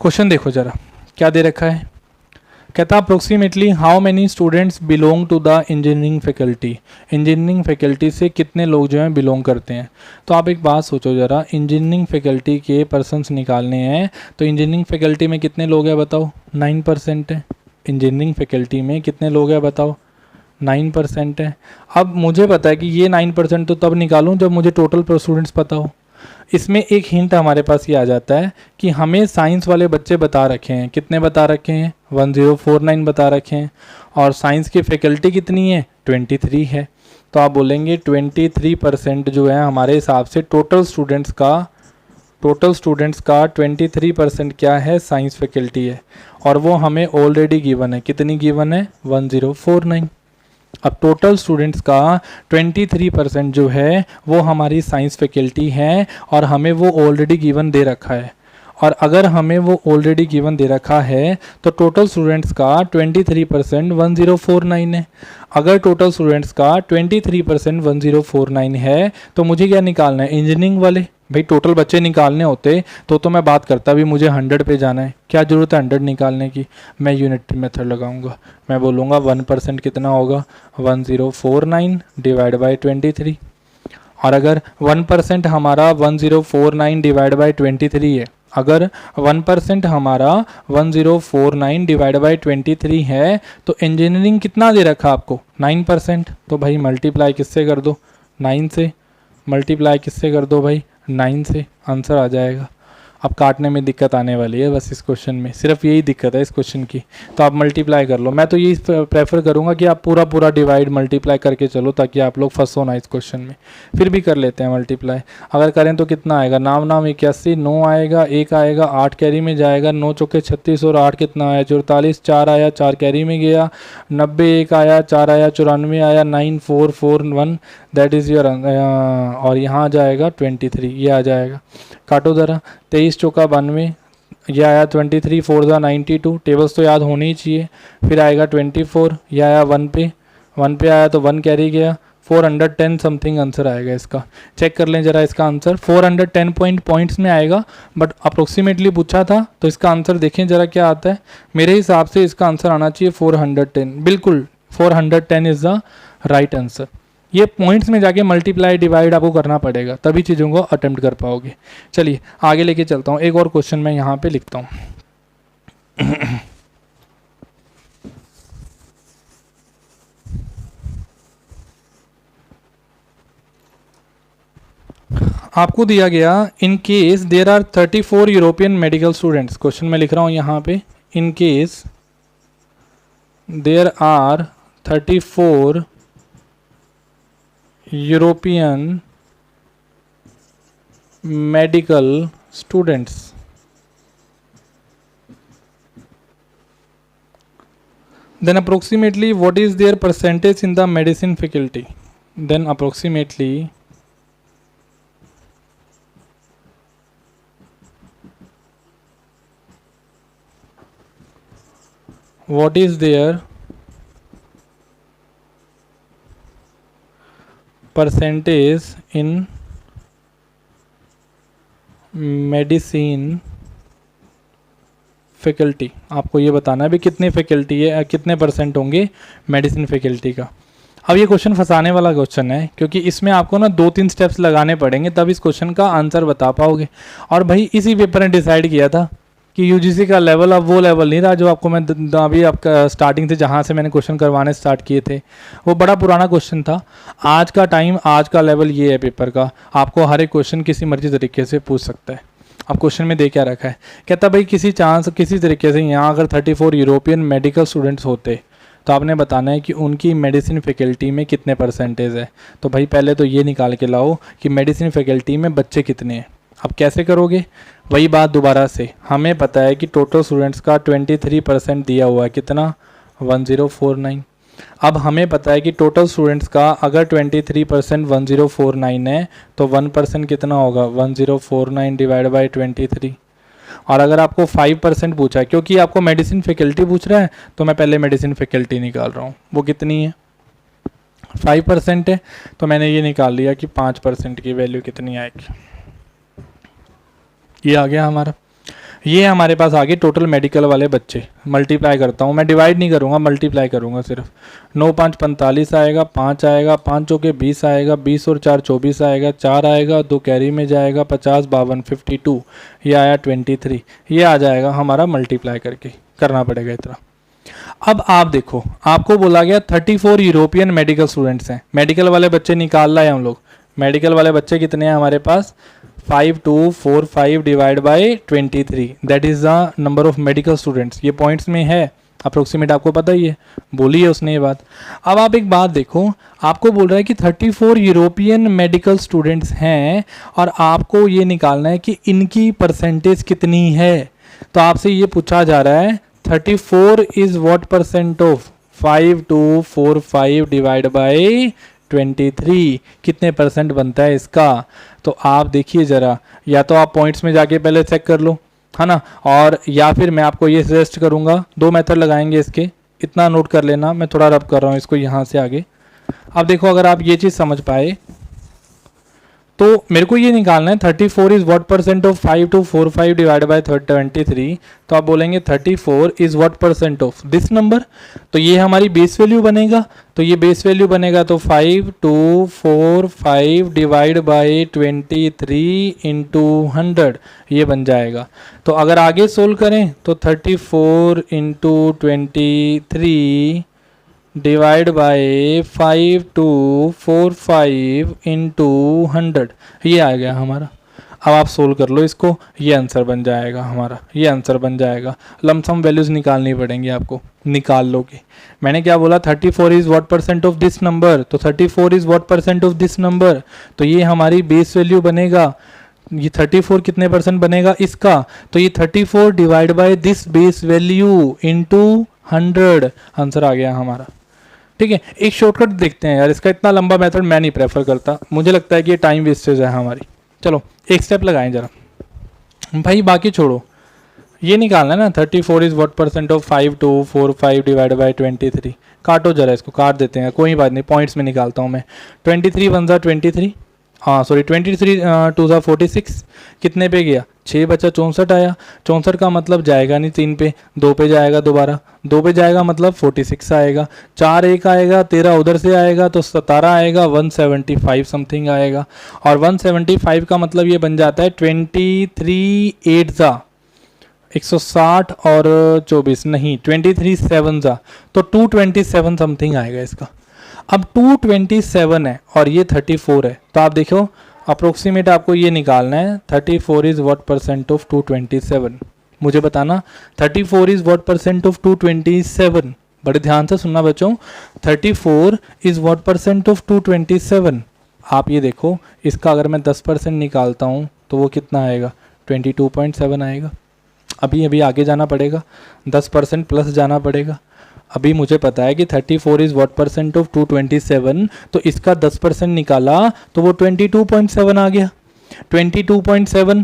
A: क्वेश्चन देखो ज़रा, क्या दे रखा है? कहता approximately how many students belong to the engineering faculty, engineering faculty से कितने लोग जो हैं बिलोंग करते हैं। तो आप एक बात सोचो ज़रा, इंजीनियरिंग फैकल्टी के पर्सन्स निकालने हैं, तो इंजीनियरिंग फैकल्टी में कितने लोग हैं बताओ, 9% है। इंजीनियरिंग फैकल्टी में कितने लोग हैं बताओ, 9% है। अब मुझे पता है कि ये 9% तो तब निकालूं जब मुझे टोटल स्टूडेंट्स पता हो। इसमें एक हिंट हमारे पास ये आ जाता है कि हमें साइंस वाले बच्चे बता रखे हैं, कितने बता रखे हैं, 1049 बता रखे हैं, और साइंस की फैकल्टी कितनी है, 23 है। तो आप बोलेंगे 23% जो है हमारे हिसाब से टोटल स्टूडेंट्स का 23% क्या है, साइंस फैकल्टी है, और वो हमें ऑलरेडी गिवन है। कितनी गिवन है, 1049। अब टोटल स्टूडेंट्स का 23% जो है वो हमारी साइंस फैकल्टी है, और हमें वो ऑलरेडी गिवन दे रखा है। और अगर हमें वो ऑलरेडी गिवन दे रखा है तो टोटल स्टूडेंट्स का 23% 1049 है। अगर टोटल स्टूडेंट्स का 23% 1049 है तो मुझे क्या निकालना है, इंजीनियरिंग वाले। भाई टोटल बच्चे निकालने होते तो मैं बात करता भी मुझे 100 पे जाना है, क्या ज़रूरत है 100 निकालने की। मैं यूनिट मेथड लगाऊंगा, मैं बोलूँगा 1% कितना होगा, 1049 डिवाइड बाई 23। और अगर 1% हमारा 1049 डिवाइड बाई 23 है, अगर 1% हमारा 1049 डिवाइड बाई 23 है तो इंजीनियरिंग कितना दे रखा आपको, 9%। तो भाई मल्टीप्लाई किससे कर दो, 9 से। मल्टीप्लाई किससे कर दो भाई, 9 से। आंसर आ जाएगा। अब काटने में दिक्कत आने वाली है बस, इस क्वेश्चन में सिर्फ यही दिक्कत है इस क्वेश्चन की। तो आप मल्टीप्लाई कर लो, मैं तो यही प्रेफर करूंगा कि आप पूरा पूरा डिवाइड मल्टीप्लाई करके चलो ताकि आप लोग फंसो ना इस क्वेश्चन में। फिर भी कर लेते हैं मल्टीप्लाई, अगर करें तो कितना आएगा, नाम 81, 9 आएगा, 1 आएगा, 8 कैरी में जाएगा, 9 चौके 36 और 8 कितना आया 44, 4 आया, 4 कैरी में गया, 90, 1 आया, 4 आया, 94 आया, 9441 दैट इज़ योर, और यहाँ आ जाएगा 23, ये आ जाएगा। काटो ज़रा, 23 चौका 92, यह आया 23, 4 ज़ा 92, टेबल्स तो याद होने ही चाहिए। फिर आएगा 24, यह आया 1 पे आया तो 1 कैरी गया, 410 समथिंग आंसर आएगा इसका। चेक कर लें जरा इसका आंसर, 410 पॉइंट्स में आएगा, बट अप्रोक्सीमेटली पूछा था तो इसका आंसर देखें जरा क्या आता है। मेरे हिसाब से इसका आंसर आना चाहिए 410, बिल्कुल 410 इज़ द राइट आंसर। ये पॉइंट्स में जाके मल्टीप्लाई डिवाइड आपको करना पड़ेगा, तभी चीज़ों को अटेम्प्ट कर पाओगे। चलिए आगे लेके चलता हूँ, एक और क्वेश्चन मैं यहाँ पे लिखता हूँ। आपको दिया गया in case there are 34 European medical students, question में लिख रहा हूँ यहाँ पे, in case there are 34 European medical students, then approximately what is their percentage in the medicine faculty, then approximately what is their percentage in medicine faculty. आपको ये बताना है भी कितनी फैकल्टी है, कितने परसेंट होंगे मेडिसिन फैकल्टी का। अब ये क्वेश्चन फंसाने वाला क्वेश्चन है क्योंकि इसमें आपको ना 2-3 स्टेप्स लगाने पड़ेंगे तब इस क्वेश्चन का आंसर बता पाओगे। और भाई इसी पेपर ने डिसाइड किया था कि यूजीसी का लेवल अब वो लेवल नहीं रहा जो आपको मैं अभी आपका स्टार्टिंग से जहाँ से मैंने क्वेश्चन करवाने स्टार्ट किए थे वो बड़ा पुराना क्वेश्चन था। आज का टाइम, आज का लेवल ये है पेपर का, आपको हर एक क्वेश्चन किसी मर्जी तरीके से पूछ सकता है। अब क्वेश्चन में दे क्या रखा है, कहता भाई किसी तरीके से यहाँ अगर 34 यूरोपियन मेडिकल स्टूडेंट्स होते तो आपने बताना है कि उनकी मेडिसिन फैकल्टी में कितने परसेंटेज है। तो भाई पहले तो ये निकाल के लाओ कि मेडिसिन फैकल्टी में बच्चे कितने हैं। अब कैसे करोगे, वही बात दोबारा से, हमें पता है कि टोटल स्टूडेंट्स का 23% दिया हुआ है, कितना 1049। अब हमें पता है कि टोटल स्टूडेंट्स का अगर 23% 1049 है तो 1% कितना होगा 1049 डिवाइड बाई 23। और अगर आपको 5% पूछा है, क्योंकि आपको मेडिसिन फैकल्टी पूछ रहा है तो मैं पहले मेडिसिन फैकल्टी निकाल रहा हूँ, वो कितनी है 5% है, तो मैंने ये निकाल लिया कि 5% की वैल्यू कितनी आएगी। ये आ गया हमारा। ये हमारे पास आगे टोटल मेडिकल वाले बच्चे, मल्टीप्लाई करता हूँ मैं, डिवाइड नहीं करूँगा, मल्टीप्लाई करूँगा सिर्फ। 9 5 45 आएगा, 5 आएगा, 5 चौके 20 आएगा, 20 और 4 24 आएगा, 4 आएगा, 2 कैरी में जाएगा, 50 52 52, ये आया 23, ये आ जाएगा हमारा मल्टीप्लाई करके, करना पड़ेगा इतना। अब आप देखो, आपको बोला गया 34 यूरोपियन मेडिकल स्टूडेंट्स हैं, मेडिकल वाले बच्चे निकाल रहे हैं हम लोग। मेडिकल वाले बच्चे कितने हैं हमारे पास, 5245 divide by 23, that is the number of medical students. ये पॉइंट्स में है, अप्रोक्सीमेट आपको पता ही है, बोली है उसने ये बात। अब आप एक बात देखो, आपको बोल रहा है कि 34 यूरोपियन मेडिकल स्टूडेंट्स हैं और आपको ये निकालना है कि इनकी परसेंटेज कितनी है। तो आपसे ये पूछा जा रहा है 34 is what percent of 5245 divide by 23, कितने परसेंट बनता है इसका। तो आप देखिए ज़रा, या तो आप पॉइंट्स में जाके पहले चेक कर लो, है ना, और या फिर मैं आपको ये सजेस्ट करूँगा, दो मेथड लगाएंगे इसके, इतना नोट कर लेना, मैं थोड़ा रब कर रहा हूँ इसको यहाँ से आगे। अब देखो, अगर आप ये चीज़ समझ पाए तो मेरे को ये निकालना है 34 is what percent of 5245 divide by 23, तो आप बोलेंगे 34 is what percent of this number, तो ये हमारी बेस वैल्यू बनेगा। तो ये बेस वैल्यू बनेगा तो 5245 डिवाइड बाय 23 इंटू 100, ये बन जाएगा। तो अगर आगे सोल्व करें तो 34 इंटू 23 डिवाइड बाय 5245 इंटू 100, ये आ गया हमारा। अब आप सोल्व कर लो इसको, ये आंसर बन जाएगा हमारा, ये आंसर बन जाएगा। लमसम वैल्यूज़ निकालनी पड़ेंगी आपको, निकाल लोगे। मैंने क्या बोला, 34 is what percent of this number, तो 34 is what percent of this number, तो ये हमारी बेस वैल्यू बनेगा। ये 34 कितने परसेंट बनेगा इसका, तो ये 34 divide by this base value into 100, answer आ गया हमारा। ठीक है, एक शॉर्टकट देखते हैं यार, इसका इतना लंबा मेथड मैं नहीं प्रेफर करता, मुझे लगता है कि ये टाइम वेस्टेज है हमारी। चलो एक स्टेप लगाएं जरा भाई, बाकी छोड़ो, ये निकालना है ना 34 is what percent of 5245 divide by 23। काटो जरा इसको, काट देते हैं, कोई बात नहीं, पॉइंट्स में निकालता हूँ मैं। 23 वन ज़ा 23, हाँ सॉरी 23 टू ज़ा 46, कितने पे गया, 6 बचा 64 आया। 64 का मतलब जाएगा नहीं 3 पे, 2 पे जाएगा, दोबारा 2 पे जाएगा मतलब 46 आएगा। 4 1 आएगा, 13 उधर से आएगा तो 17 आएगा, 175 समथिंग आएगा। और 175 का मतलब ये बन जाता है 23 8 ज़ा 160 और 24 नहीं 23 7 ज़ा, तो 227 समथिंग आएगा इसका। अब 227 है और ये 34 है, तो आप देखो अप्रोक्सीमेट आपको ये निकालना है 34 इज़ व्हाट परसेंट ऑफ 227, मुझे बताना 34 इज़ व्हाट परसेंट ऑफ 227। बड़े ध्यान से सुनना बच्चों, 34 इज़ व्हाट परसेंट ऑफ 227। आप ये देखो, इसका अगर मैं 10% निकालता हूँ तो वो कितना आएगा, 22.7 आएगा। अभी अभी आगे जाना पड़ेगा, 10% प्लस जाना पड़ेगा। अभी मुझे पता है कि 34 इज़ व्हाट परसेंट ऑफ 227, तो इसका 10% निकाला तो वो 22.7 आ गया। 22.7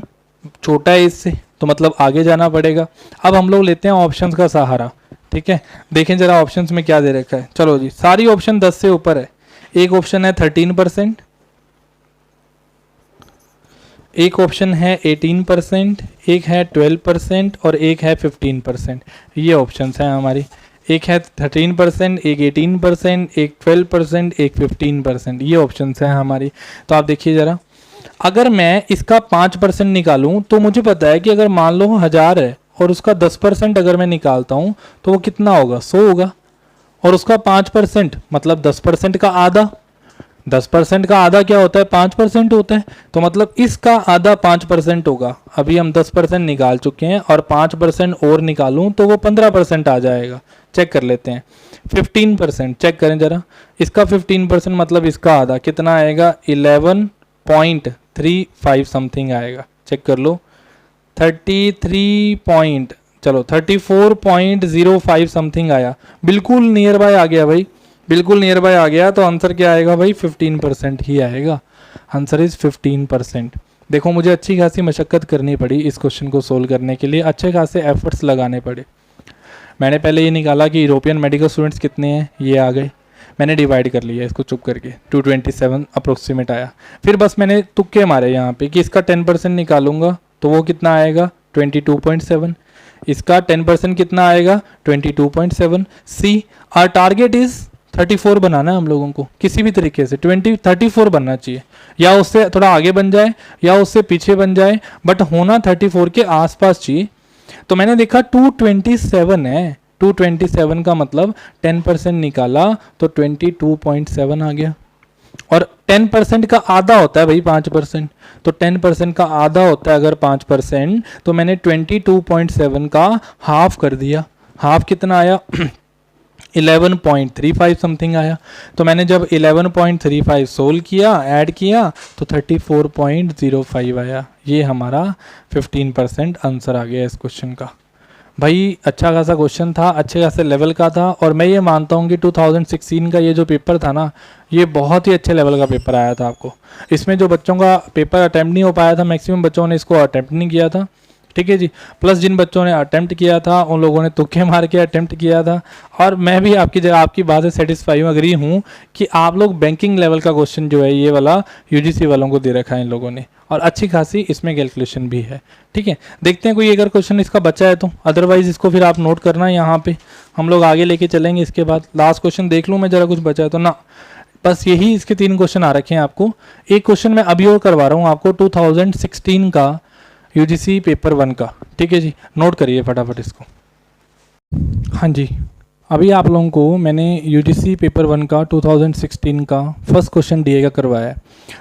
A: छोटा है इससे, तो मतलब आगे जाना पड़ेगा। अब हम लोग लेते हैं ऑप्शंस का सहारा, ठीक है। देखें जरा ऑप्शंस में क्या दे रखा है। चलो जी, सारी ऑप्शन 10 से ऊपर है। एक ऑप्शन है 13%, एक ऑप्शन है 18%, एक है 12% और एक है 15%। ये ऑप्शंस हैं हमारी, एक है 13%, एक 18%, एक 12%, एक 15%। ये ऑप्शंस हैं हमारी। तो आप देखिए ज़रा, अगर मैं इसका 5% निकालूं तो मुझे पता है कि अगर मान लो 1000 है और उसका 10% अगर मैं निकालता हूं तो वो कितना होगा, 100 होगा। और उसका 5% मतलब 10% का आधा, 10% का आधा क्या होता है, 5% होता है। तो मतलब इसका आधा 5% होगा। अभी हम 10% निकाल चुके हैं और 5% और निकालूं तो वो 15% आ जाएगा। चेक कर लेते हैं। 15% चेक करें ज़रा, इसका 15% मतलब इसका आधा कितना आएगा, 11.35 समथिंग आएगा। चेक कर लो, 34.05 समथिंग आया, बिल्कुल नियर बाय आ गया भाई, बिल्कुल नियर बाय आ गया। तो आंसर क्या आएगा भाई, 15% ही आएगा। Answer is 15%। देखो मुझे अच्छी खासी मशक्क़त करनी पड़ी इस क्वेश्चन को सोल्व करने के लिए, अच्छे खासे एफर्ट्स लगाने पड़े। मैंने पहले ये निकाला कि यूरोपियन मेडिकल स्टूडेंट्स कितने हैं, ये आ गए। मैंने डिवाइड कर लिया इसको चुप करके, 227 अप्रोक्सीमेट आया। फिर बस मैंने तुक्के मारे यहाँ पे कि इसका 10% निकालूंगा तो वो कितना आएगा, 22.7, इसका 10% कितना आएगा 22.7। सी आर टारगेट इज 34 बनाना है हम लोगों को, किसी भी तरीके से 34 बनना चाहिए, या उससे थोड़ा आगे बन जाए या उससे पीछे बन जाए, बट होना 34 के आसपास चाहिए। तो मैंने देखा 227 है, 227 का मतलब 10% निकाला तो 22.7 आ गया। और 10% का आधा होता है भाई 5%, तो 10% का आधा होता है अगर 5%, तो मैंने 22.7 का हाफ कर दिया। हाफ कितना आया 11.35 समथिंग आया। तो मैंने जब 11.35 सोल्व किया, ऐड किया, तो 34.05 आया। ये हमारा 15% आंसर आ गया इस क्वेश्चन का। भाई अच्छा खासा क्वेश्चन था, अच्छे खासे लेवल का था, और मैं ये मानता हूँ कि 2016 का ये जो पेपर था ना, ये बहुत ही अच्छे लेवल का पेपर आया था आपको। इसमें जो बच्चों का पेपर अटैम्प्ट नहीं हो पाया था, मैक्सिमम बच्चों ने इसको अटैम्प्ट नहीं किया था, ठीक है जी। प्लस जिन बच्चों ने अटैम्प्ट किया था उन लोगों ने तुक्के मार के अटैम्प्ट किया था। और मैं भी आपकी बात से सेटिस्फाई हूँ, अग्री हूँ कि आप लोग बैंकिंग लेवल का क्वेश्चन जो है ये वाला यूजीसी वालों को दे रखा है इन लोगों ने, और अच्छी खासी इसमें कैलकुलेशन भी है, ठीक है। देखते हैं कोई अगर क्वेश्चन इसका बचा है तो, अदरवाइज इसको फिर आप नोट करना है यहाँ पे, हम लोग आगे लेके चलेंगे। इसके बाद लास्ट क्वेश्चन देख लूँ मैं जरा, कुछ बचा है तो ना, बस यही इसके 3 क्वेश्चन आ रखे हैं आपको। एक क्वेश्चन मैं अभी और करवा रहा हूँ आपको 2016 का यूजीसी पेपर 1 का, ठीक है जी, नोट करिए फटाफट इसको। हाँ जी, अभी आप लोगों को मैंने यूजीसी पेपर 1 का 2016 का फर्स्ट क्वेश्चन दिए का करवाया है।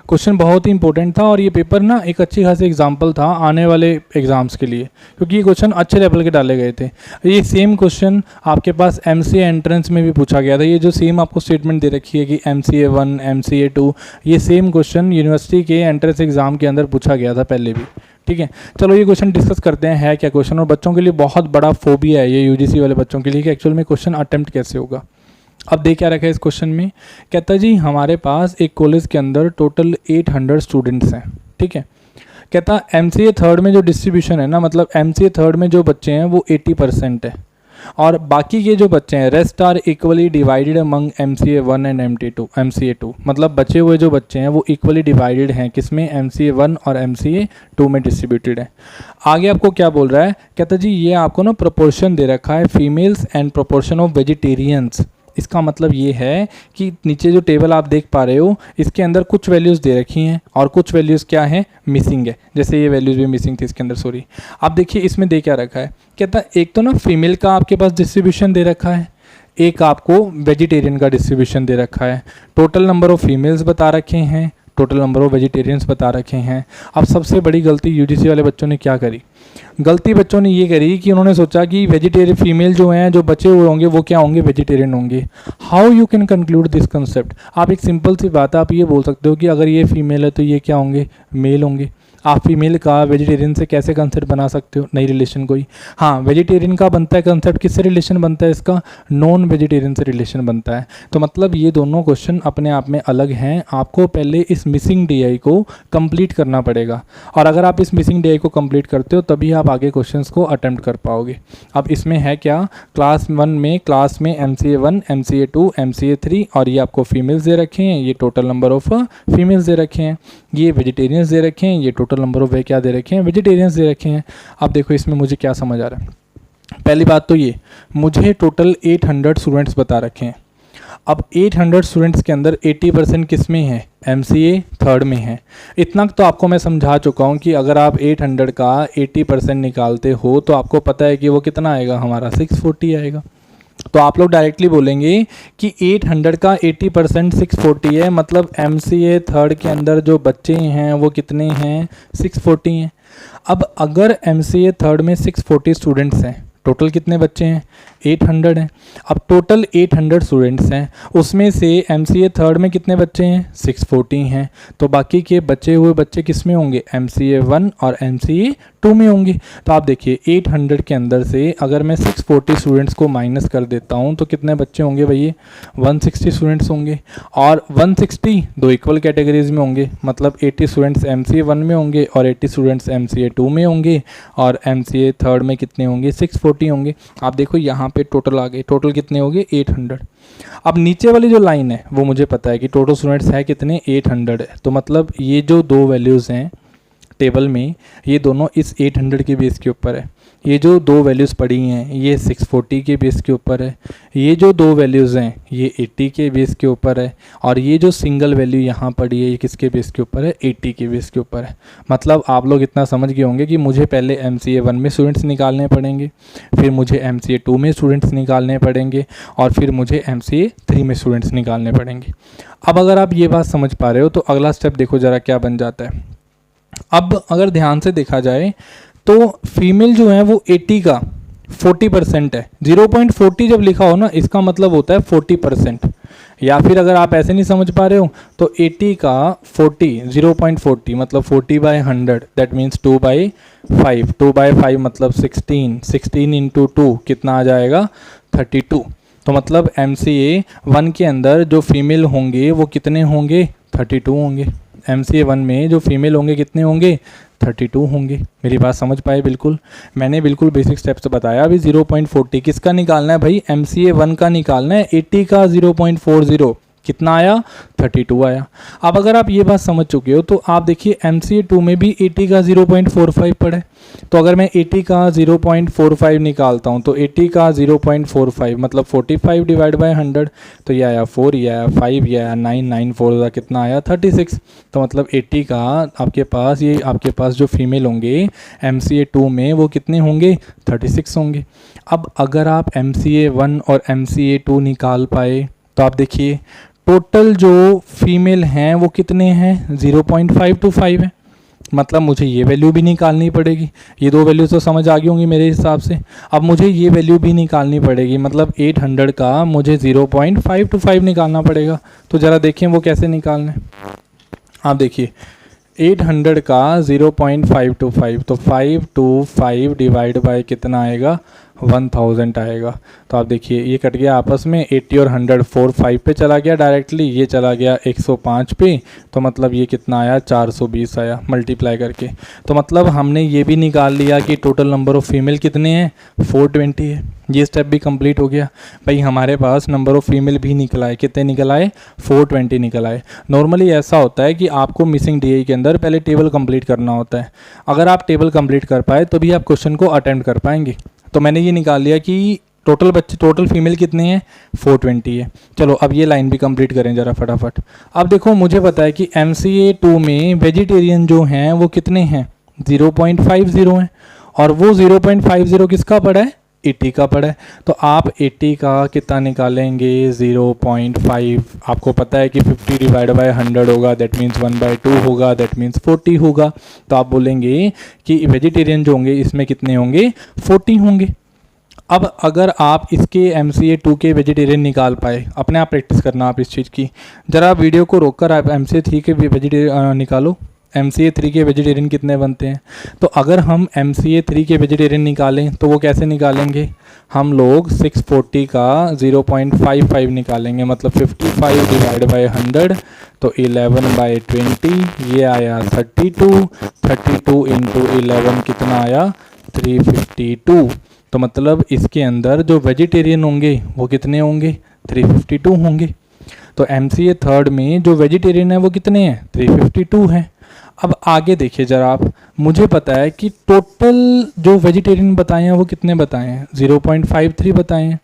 A: क्वेश्चन बहुत ही इंपॉर्टेंट था, और ये पेपर ना एक अच्छी खासी एग्जाम्पल था आने वाले एग्जाम्स के लिए, क्योंकि ये क्वेश्चन अच्छे लेवल के डाले गए थे। ये सेम क्वेश्चन आपके पास एमसीए एंट्रेंस में भी पूछा गया था। ये जो सेम आपको स्टेटमेंट दे रखी है कि MCA 1 MCA 2, ये सेम क्वेश्चन यूनिवर्सिटी के एंट्रेंस एग्जाम के अंदर पूछा गया था पहले भी, ठीक है। चलो ये क्वेश्चन डिस्कस करते हैं है क्या क्वेश्चन, और बच्चों के लिए बहुत बड़ा फोबिया है ये यूजीसी वाले बच्चों के लिए कि एक्चुअल में क्वेश्चन अटेम्प्ट कैसे होगा। अब देख क्या रखा है इस क्वेश्चन में, कहता जी हमारे पास एक कॉलेज के अंदर टोटल 800 स्टूडेंट्स हैं, ठीक है। कहता MCA थर्ड में जो डिस्ट्रीब्यूशन है ना, मतलब MCA थर्ड में जो बच्चे हैं वो 80% है, और बाकी के जो बच्चे हैं rest are equally divided among MCA 1 and MCA 2, मतलब बचे हुए जो बच्चे हैं वो इक्वली डिवाइडेड हैं, किसमें MCA 1 और MCA 2 में डिस्ट्रीब्यूटेड है। आगे आपको क्या बोल रहा है, कहता जी ये आपको ना प्रोपोर्शन दे रखा है females and proportion of vegetarians. इसका मतलब ये है कि नीचे जो टेबल आप देख पा रहे हो इसके अंदर कुछ वैल्यूज़ दे रखी हैं और कुछ वैल्यूज़ क्या हैं, मिसिंग है। जैसे ये वैल्यूज़ भी मिसिंग थी इसके अंदर, सॉरी। आप देखिए इसमें दे क्या रखा है, कहता है एक तो ना फीमेल का आपके पास डिस्ट्रीब्यूशन दे रखा है, एक आपको वेजिटेरियन का डिस्ट्रीब्यूशन दे रखा है। टोटल नंबर ऑफ़ फीमेल्स बता रखे हैं, टोटल नंबर ऑफ वेजिटेरियंस बता रखे हैं। अब सबसे बड़ी गलती यूजीसी वाले बच्चों ने क्या करी, गलती बच्चों ने ये करी कि उन्होंने सोचा कि वेजिटेरियन फीमेल जो हैं, जो बचे हुए होंगे वो क्या होंगे, वेजिटेरियन होंगे। How you can conclude this concept, आप एक सिंपल सी बात है, आप ये बोल सकते हो कि अगर ये फीमेल है तो ये क्या होंगे, मेल होंगे। आप फीमेल का वेजिटेरियन से कैसे कंसेप्ट बना सकते हो, नई रिलेशन कोई। हाँ, वेजिटेरियन का बनता है कंसेप्ट, किससे रिलेशन बनता है इसका, नॉन वेजिटेरियन से रिलेशन बनता है। तो मतलब ये दोनों क्वेश्चन अपने आप में अलग हैं। आपको पहले इस मिसिंग DI को कंप्लीट करना पड़ेगा, और अगर आप इस मिसिंग DI को कंप्लीट करते हो तभी आप आगे क्वेश्चंस को अटेम्प्ट कर पाओगे। अब इसमें है क्या, क्लास में MCA 1 MCA 2 MCA 3, और ये आपको फीमेल्स दे रखे हैं, ये टोटल नंबर ऑफ फीमेल्स दे रखे हैं, ये वेजिटेरियंस दे रखे हैं, ये टोटल नंबर ऑफ वे क्या दे रखे हैं, वेजिटेरियंस दे रखे हैं। अब देखो इसमें मुझे क्या समझ आ रहा है, पहली बात तो ये मुझे टोटल 800 स्टूडेंट्स बता रखे हैं। अब 800 स्टूडेंट्स के अंदर 80% किस में है, MCA थर्ड में है। इतना तो आपको मैं समझा चुका हूँ कि अगर आप 800 का 80% निकालते हो तो आपको पता है कि वो कितना आएगा, हमारा 640 आएगा। तो आप लोग डायरेक्टली बोलेंगे कि 800 का 80% 640 है, मतलब MCA थर्ड के अंदर जो बच्चे हैं वो कितने हैं, 640 हैं। अब अगर MCA थर्ड में 640 स्टूडेंट्स हैं, टोटल कितने बच्चे हैं, 800 हैं। अब टोटल 800 स्टूडेंट्स हैं, उसमें से MCA थर्ड में कितने बच्चे हैं, 640 हैं। तो बाकी के बचे हुए बच्चे किस में होंगे, MCA 1 और MCA 2 में होंगे। तो आप देखिए 800 के अंदर से अगर मैं 640 स्टूडेंट्स को माइनस कर देता हूं तो कितने बच्चे होंगे भैया, 160 स्टूडेंट्स होंगे। और 160 दो इक्वल कैटेगरीज में होंगे, मतलब 80 स्टूडेंट्स MCA 1 में होंगे और 80 स्टूडेंट्स MCA 2 में होंगे, और MCA थर्ड में कितने होंगे, 640 होंगे। आप देखो यहाँ पे टोटल आ गए, टोटल कितने हो गए, 800। अब नीचे वाली जो लाइन है वो मुझे पता है कि टोटल स्टूडेंट्स है कितने, 800 है। तो मतलब ये जो दो वैल्यूज़ हैं टेबल में ये दोनों इस 800 के बेस के ऊपर है, ये जो दो वैल्यूज़ पड़ी हैं ये 640 के बेस के ऊपर है, ये जो दो वैल्यूज़ हैं ये 80 के बेस के ऊपर है, और ये जो सिंगल वैल्यू यहाँ पड़ी है ये किसके बेस के ऊपर है, 80 के बेस के ऊपर है। मतलब आप लोग इतना समझ गए होंगे कि मुझे पहले MCA 1 में स्टूडेंट्स निकालने पड़ेंगे, फिर मुझे MCA 2 में स्टूडेंट्स निकालने पड़ेंगे, और फिर मुझे MCA 3 में स्टूडेंट्स निकालने पड़ेंगे। अब अगर आप ये बात समझ पा रहे हो तो अगला स्टेप देखो ज़रा क्या बन जाता है। अब अगर ध्यान से देखा जाए तो फीमेल जो है वो 80 का 40% है। 0.40 जब लिखा हो ना इसका मतलब होता है 40%, या फिर अगर आप ऐसे नहीं समझ पा रहे हो तो 80 का 40 0.40 मतलब 40/100 दैट मीन्स 2/5 2/5 मतलब 16 इंटू 2 कितना आ जाएगा 32। तो मतलब MCA 1 के अंदर जो फीमेल होंगे वो कितने होंगे 32 होंगे। MCA 1 में जो फीमेल होंगे कितने होंगे 32 होंगे। मेरी बात समझ पाए? बिल्कुल, मैंने बिल्कुल बेसिक स्टेप्स बताया। अभी 0.40 किसका निकालना है भाई, MCA 1 का निकालना है। 80 का 0.40 कितना आया 32 आया। अब अगर आप ये बात समझ चुके हो तो आप देखिए MCA 2 में भी 80 का 0.45 पड़ा है। तो अगर मैं 80 का 0.45 निकालता हूँ तो 80 का 0.45 मतलब 45 डिवाइड बाय 100, तो ये आया 4, ये आया 5, ये आया 9, 9 4 कितना आया 36। तो मतलब 80 का आपके पास ये आपके पास जो फीमेल होंगे MCA 2 में वो कितने होंगे 36 होंगे। अब अगर आप MCA 1 और MCA 2 निकाल पाए तो आप देखिए टोटल जो फीमेल हैं वो कितने हैं 0.525 है। मतलब मुझे ये वैल्यू भी निकालनी पड़ेगी। ये दो वैल्यूज तो समझ आ गई होंगी मेरे हिसाब से। अब मुझे ये वैल्यू भी निकालनी पड़ेगी, मतलब 800 का मुझे 0.525 निकालना पड़ेगा। तो ज़रा देखें वो कैसे निकालना है। आप देखिए 800 का 0.525 तो 525 डिवाइड बाय कितना आएगा 1000 आएगा। तो आप देखिए ये कट गया आपस में, 80 और 100 45 पे चला गया डायरेक्टली, ये चला गया 105 पे। तो मतलब ये कितना आया 420 आया मल्टीप्लाई करके। तो मतलब हमने ये भी निकाल लिया कि टोटल नंबर ऑफ़ फीमेल कितने हैं 420 है। ये स्टेप भी कंप्लीट हो गया भाई। हमारे पास नंबर ऑफ़ फीमेल भी निकल आए, कितने निकल आए 420 निकल आए। नॉर्मली ऐसा होता है कि आपको मिसिंग DI के अंदर पहले टेबल कंप्लीट करना होता है। अगर आप टेबल कंप्लीट कर पाए तो भी आप क्वेश्चन को अटेम्प्ट कर पाएंगे। तो मैंने ये निकाल लिया कि टोटल फीमेल कितने हैं 420 है। चलो अब ये लाइन भी कंप्लीट करें ज़रा फटाफट। अब देखो मुझे पता है कि MCA 2 में वेजिटेरियन जो हैं वो कितने हैं 0.50 हैं, और वो 0.50 किसका पड़ा है 80 का पड़ा है। तो आप 80 का कितना निकालेंगे 0.5। आपको पता है कि 50 डिवाइड बाय 100 होगा, दैट मीन्स 1/2 होगा, दैट मीन्स 40 होगा। तो आप बोलेंगे कि वेजिटेरियन जो होंगे इसमें कितने होंगे 40 होंगे। अब अगर आप इसके MCA 2 के वेजिटेरियन निकाल पाए, अपने आप प्रैक्टिस करना आप इस चीज़ की। ज़रा वीडियो को रोककर आप MCA 3 के वेजिटेरियन निकालो। MCA 3 के वेजिटेरियन कितने बनते हैं। तो अगर हम MCA 3 के वेजिटेरियन निकालें तो वो कैसे निकालेंगे, हम लोग 640 का 0.55 निकालेंगे, मतलब 55 डिवाइड बाय 100 तो 11/20 ये आया 32 इंटू 11 कितना आया 352। तो मतलब इसके अंदर जो वेजिटेरियन होंगे वो कितने होंगे 352 होंगे। तो MCA 3 में जो वेजिटेरियन है वो कितने हैं 352 हैं। अब आगे देखिए ज़रा आप, मुझे पता है कि टोटल जो वेजिटेरियन बताए हैं वो कितने बताए हैं 0.53 बताए हैं,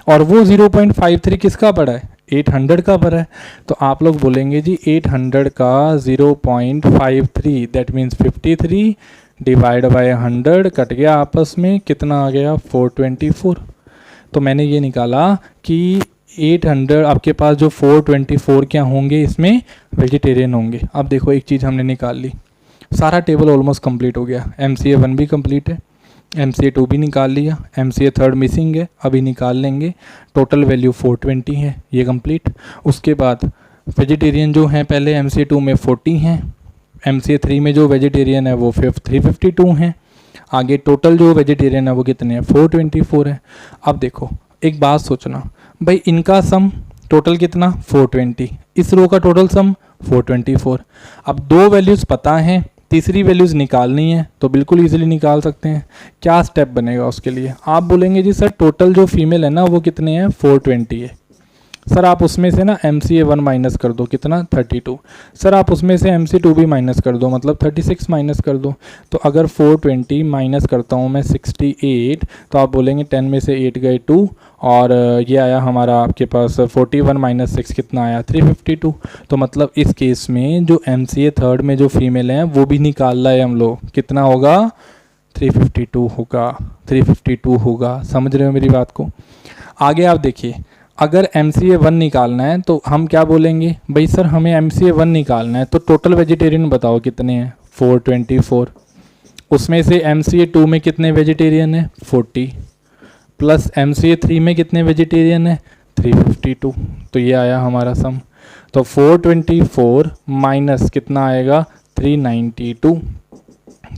A: और वो 0.53 किसका पड़ा है 800 का पड़ा है। तो आप लोग बोलेंगे जी 800 का 0.53 that means 53 divide by 100 cut गया आपस में, कितना आ गया 424। तो मैंने ये निकाला कि 800 आपके पास जो 424 क्या होंगे इसमें वेजिटेरियन होंगे। अब देखो एक चीज़ हमने निकाल ली, सारा टेबल ऑलमोस्ट कंप्लीट हो गया। MCA 1 भी कंप्लीट है, MCA 2 भी निकाल लिया, MCA 3 मिसिंग है अभी निकाल लेंगे। टोटल वैल्यू 420 है, ये कंप्लीट। उसके बाद वेजिटेरियन जो हैं पहले MCA 2 में 40 हैं, MCA 3 में जो वेजिटेरियन है वो 352 हैं। आगे टोटल जो वेजिटेरियन है वो कितने हैं 424 है। अब देखो एक बात सोचना भाई, इनका सम टोटल कितना 420, इस रो का टोटल सम 424। अब दो वैल्यूज़ पता हैं, तीसरी वैल्यूज़ निकालनी है तो बिल्कुल इजीली निकाल सकते हैं। क्या स्टेप बनेगा उसके लिए, आप बोलेंगे जी सर टोटल जो फीमेल है ना वो कितने हैं 420 है। सर आप उसमें से ना MCA1 माइनस कर दो, कितना 32। सर आप उसमें से MC2 भी माइनस कर दो, मतलब 36 माइनस कर दो। तो अगर 420 माइनस करता हूँ मैं 68, तो आप बोलेंगे 10 में से 8 गए 2, और ये आया हमारा आपके पास 41 माइनस 6 कितना आया 352। तो मतलब इस केस में जो MCA थर्ड में जो फीमेल हैं वो भी निकाल रहा है हम लोग, कितना होगा 352 होगा, 352 होगा। समझ रहे हो मेरी बात को? आगे आप देखिए, अगर MCA1 निकालना है तो हम क्या बोलेंगे, भाई सर हमें MCA1 निकालना है तो टोटल वेजिटेरियन बताओ कितने हैं, 424। उसमें से MCA2 में कितने वेजिटेरियन है 40, प्लस MCA3 में कितने वेजिटेरियन है 352। तो ये आया हमारा सम। तो 424 माइनस कितना आएगा 392।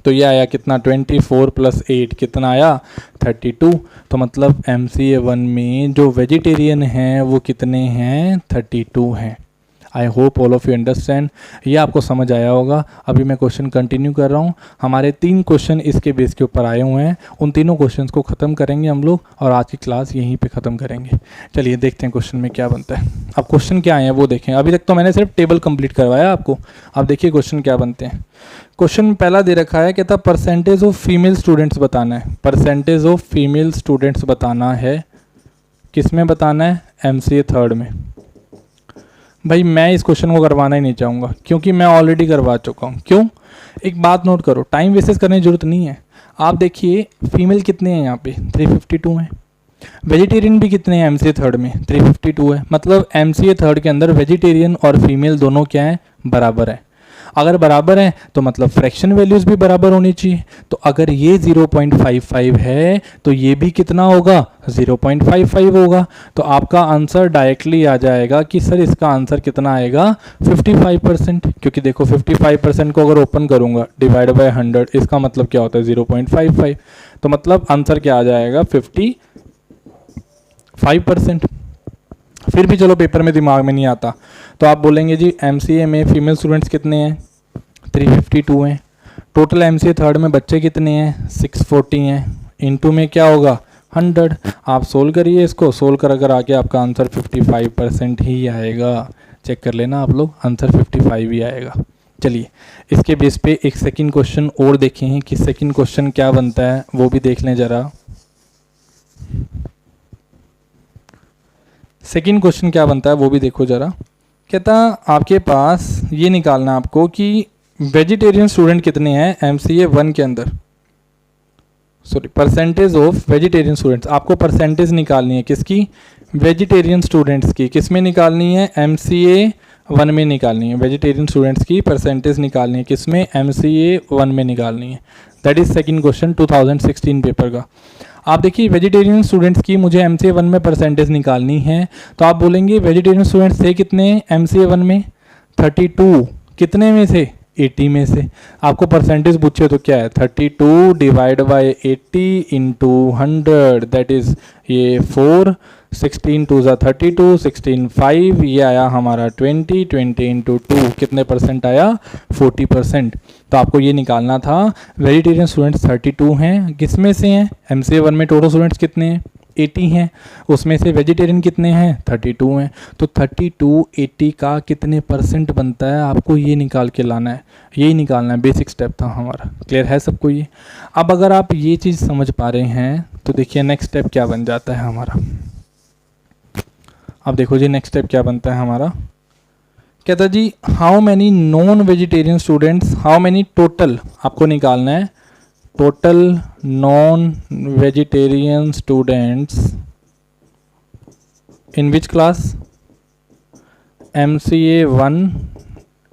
A: तो ये आया कितना 24 प्लस 8 कितना आया 32। तो मतलब MCA1 में जो वेजिटेरियन हैं वो कितने हैं 32 हैं। I hope all of you understand, ये आपको समझ आया होगा। अभी मैं क्वेश्चन कंटिन्यू कर रहा हूँ। हमारे 3 क्वेश्चन इसके बेस के ऊपर आए हुए हैं, उन तीनों क्वेश्चंस को ख़त्म करेंगे हम लोग और आज की क्लास यहीं पे ख़त्म करेंगे। चलिए देखते हैं क्वेश्चन में क्या बनता है। अब क्वेश्चन क्या आए हैं वो देखें। अभी तक तो मैंने सिर्फ टेबल कंप्लीट करवाया आपको, अब देखिए क्वेश्चन क्या बनते हैं। क्वेश्चन पहला दे रखा है, कहता परसेंटेज ऑफ फीमेल स्टूडेंट्स बताना है। परसेंटेज ऑफ फीमेल स्टूडेंट्स बताना है, किस में बताना है MCA थर्ड में। भाई मैं इस क्वेश्चन को करवाना ही नहीं चाहूँगा क्योंकि मैं ऑलरेडी करवा चुका हूँ। क्यों? एक बात नोट करो, टाइम वेस्ट करने की जरूरत नहीं है। आप देखिए फीमेल कितने हैं यहाँ पे 352 हैं, वेजिटेरियन भी कितने हैं MCA थर्ड में 352 है। मतलब MCA थर्ड के अंदर वेजिटेरियन और फीमेल दोनों क्या है बराबर है। अगर बराबर है तो मतलब फ्रैक्शन वैल्यूज़ भी बराबर होनी चाहिए। तो अगर ये 0.55 है तो ये भी कितना होगा 0.55 होगा। तो आपका आंसर डायरेक्टली आ जाएगा कि सर इसका आंसर कितना आएगा 55%। क्योंकि देखो 55% को अगर ओपन करूंगा डिवाइड बाय 100, इसका मतलब क्या होता है 0.55। तो मतलब आंसर क्या आ जाएगा 55%। फिर भी चलो पेपर में दिमाग में नहीं आता तो आप बोलेंगे जी MCA में फीमेल स्टूडेंट्स कितने हैं 352 हैं, टोटल MCA थर्ड में बच्चे कितने हैं 640 हैं, इनटू में क्या होगा 100। आप सोल्व करिए इसको, सोल्व कर आके आपका आंसर 55% ही आएगा। चेक कर लेना आप लोग, आंसर 55 ही आएगा। चलिए इसके बेस पे एक सेकंड क्वेश्चन और देखें हैं कि सेकंड क्वेश्चन क्या बनता है वो भी देख लें ज़रा। सेकंड क्वेश्चन क्या बनता है वो भी देखो ज़रा। कहता आपके पास ये निकालना आपको कि वेजिटेरियन स्टूडेंट कितने हैं MCA1 के अंदर, sorry percentage of vegetarian students. आपको परसेंटेज निकालनी है किसकी, वेजिटेरियन स्टूडेंट्स की। किस में निकालनी है MCA1 में निकालनी है। वेजिटेरियन स्टूडेंट्स की परसेंटेज निकालनी है किस में MCA1 में निकालनी है। That is second question 2016 paper का। आप देखिए वेजिटेरियन स्टूडेंट्स की मुझे MCA1 में परसेंटेज निकालनी है। तो आप बोलेंगे वेजिटेरियन स्टूडेंट्स थे कितने MCA1 में 32, कितने में से 80 में से। आपको परसेंटेज पूछे तो क्या है 32 divide by 80 into 100, that is ये 4, 16 2 ज़ा 32, 16 5, ये आया हमारा 20, 20 इंटू 2 कितने परसेंट आया 40%। तो आपको ये निकालना था वेजिटेरियन स्टूडेंट्स 32 हैं, किस में से हैं MCA1 में टोटल स्टूडेंट्स कितने हैं 80 हैं, उसमें से वेजिटेरियन कितने हैं 32 हैं। तो 32 80 का कितने परसेंट बनता है आपको ये निकाल के लाना है, यही निकालना है। बेसिक स्टेप था हमारा, क्लियर है सबको ये। अब अगर आप ये चीज़ समझ पा रहे हैं तो देखिए नेक्स्ट स्टेप क्या बन जाता है हमारा। अब देखो जी नेक्स्ट स्टेप क्या बनता है हमारा। कहता जी how many non vegetarian students, how many total आपको निकालना है total non vegetarian students in which class MCA1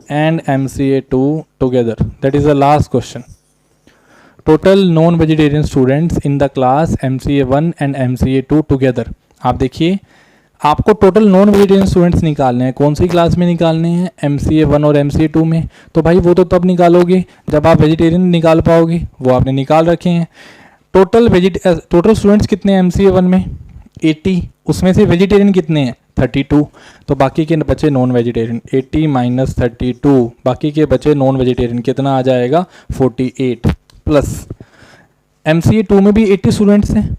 A: and MCA2 together, that is the last question. Total non-vegetarian students in the class MCA1 and MCA2 together. आप देखिए आपको total non vegetarian students निकालने हैं, कौन सी class में निकालने हैं MCA1 और MCA2 में। तो भाई वो तो तब निकालोगे जब आप वेजिटेरियन निकाल पाओगे, वो आपने निकाल रखे हैं। टोटल स्टूडेंट्स कितने हैं MCA1 में 80, उसमें से वेजिटेरियन कितने हैं 32, तो बाकी के बचे नॉन वेजिटेरियन 80 माइनस 32, बाकी के बचे नॉन वेजिटेरियन कितना आ जाएगा 48, प्लस MCA2 में भी 80 स्टूडेंट्स हैं,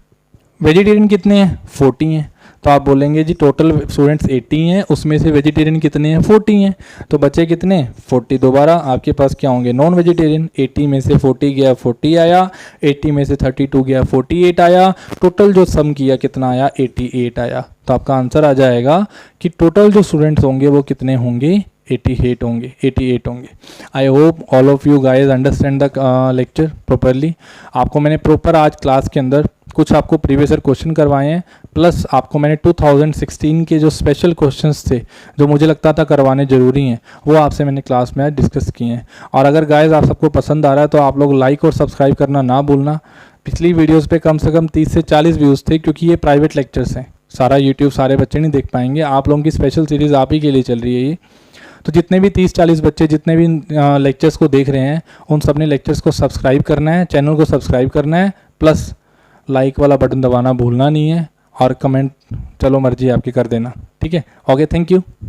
A: वेजिटेरियन कितने हैं 40 हैं। तो आप बोलेंगे जी टोटल स्टूडेंट्स 80 हैं, उसमें से वेजिटेरियन कितने हैं, 40 हैं, तो बचे कितने, 40। दोबारा आपके पास क्या होंगे, नॉन वेजिटेरियन। 80 में से 40 गया, 40 आया, 80 में से 32 गया, 48 आया, टोटल जो सम किया कितना आया, 88 आया। तो आपका आंसर आ जाएगा कि टोटल जो स्टूडेंट्स होंगे वो कितने होंगे, 88 होंगे, 88 होंगे। I hope all of you guys understand the lecture properly. आपको मैंने प्रॉपर आज क्लास के अंदर कुछ आपको प्रीवियस ईयर क्वेश्चन करवाए हैं, प्लस आपको मैंने 2016 के जो स्पेशल क्वेश्चंस थे जो मुझे लगता था करवाने ज़रूरी हैं, वो आपसे मैंने क्लास में आज डिस्कस किए हैं। और अगर गाइज आप सबको पसंद आ रहा है तो आप लोग लाइक और सब्सक्राइब करना ना भूलना। पिछली वीडियोज़ पे कम से कम 30 से 40 व्यूज़ थे, क्योंकि ये प्राइवेट लेक्चर्स हैं, सारा यूट्यूब सारे बच्चे नहीं देख पाएंगे। आप लोगों की स्पेशल सीरीज़ आप ही के लिए चल रही है ये। तो जितने भी 30-40 बच्चे जितने भी लेक्चर्स को देख रहे हैं, उन सब ने लेक्चर्स को सब्सक्राइब करना है, चैनल को सब्सक्राइब करना है, प्लस लाइक वाला बटन दबाना भूलना नहीं है, और कमेंट चलो मर्जी आपकी कर देना। ठीक है, ओके, थैंक यू।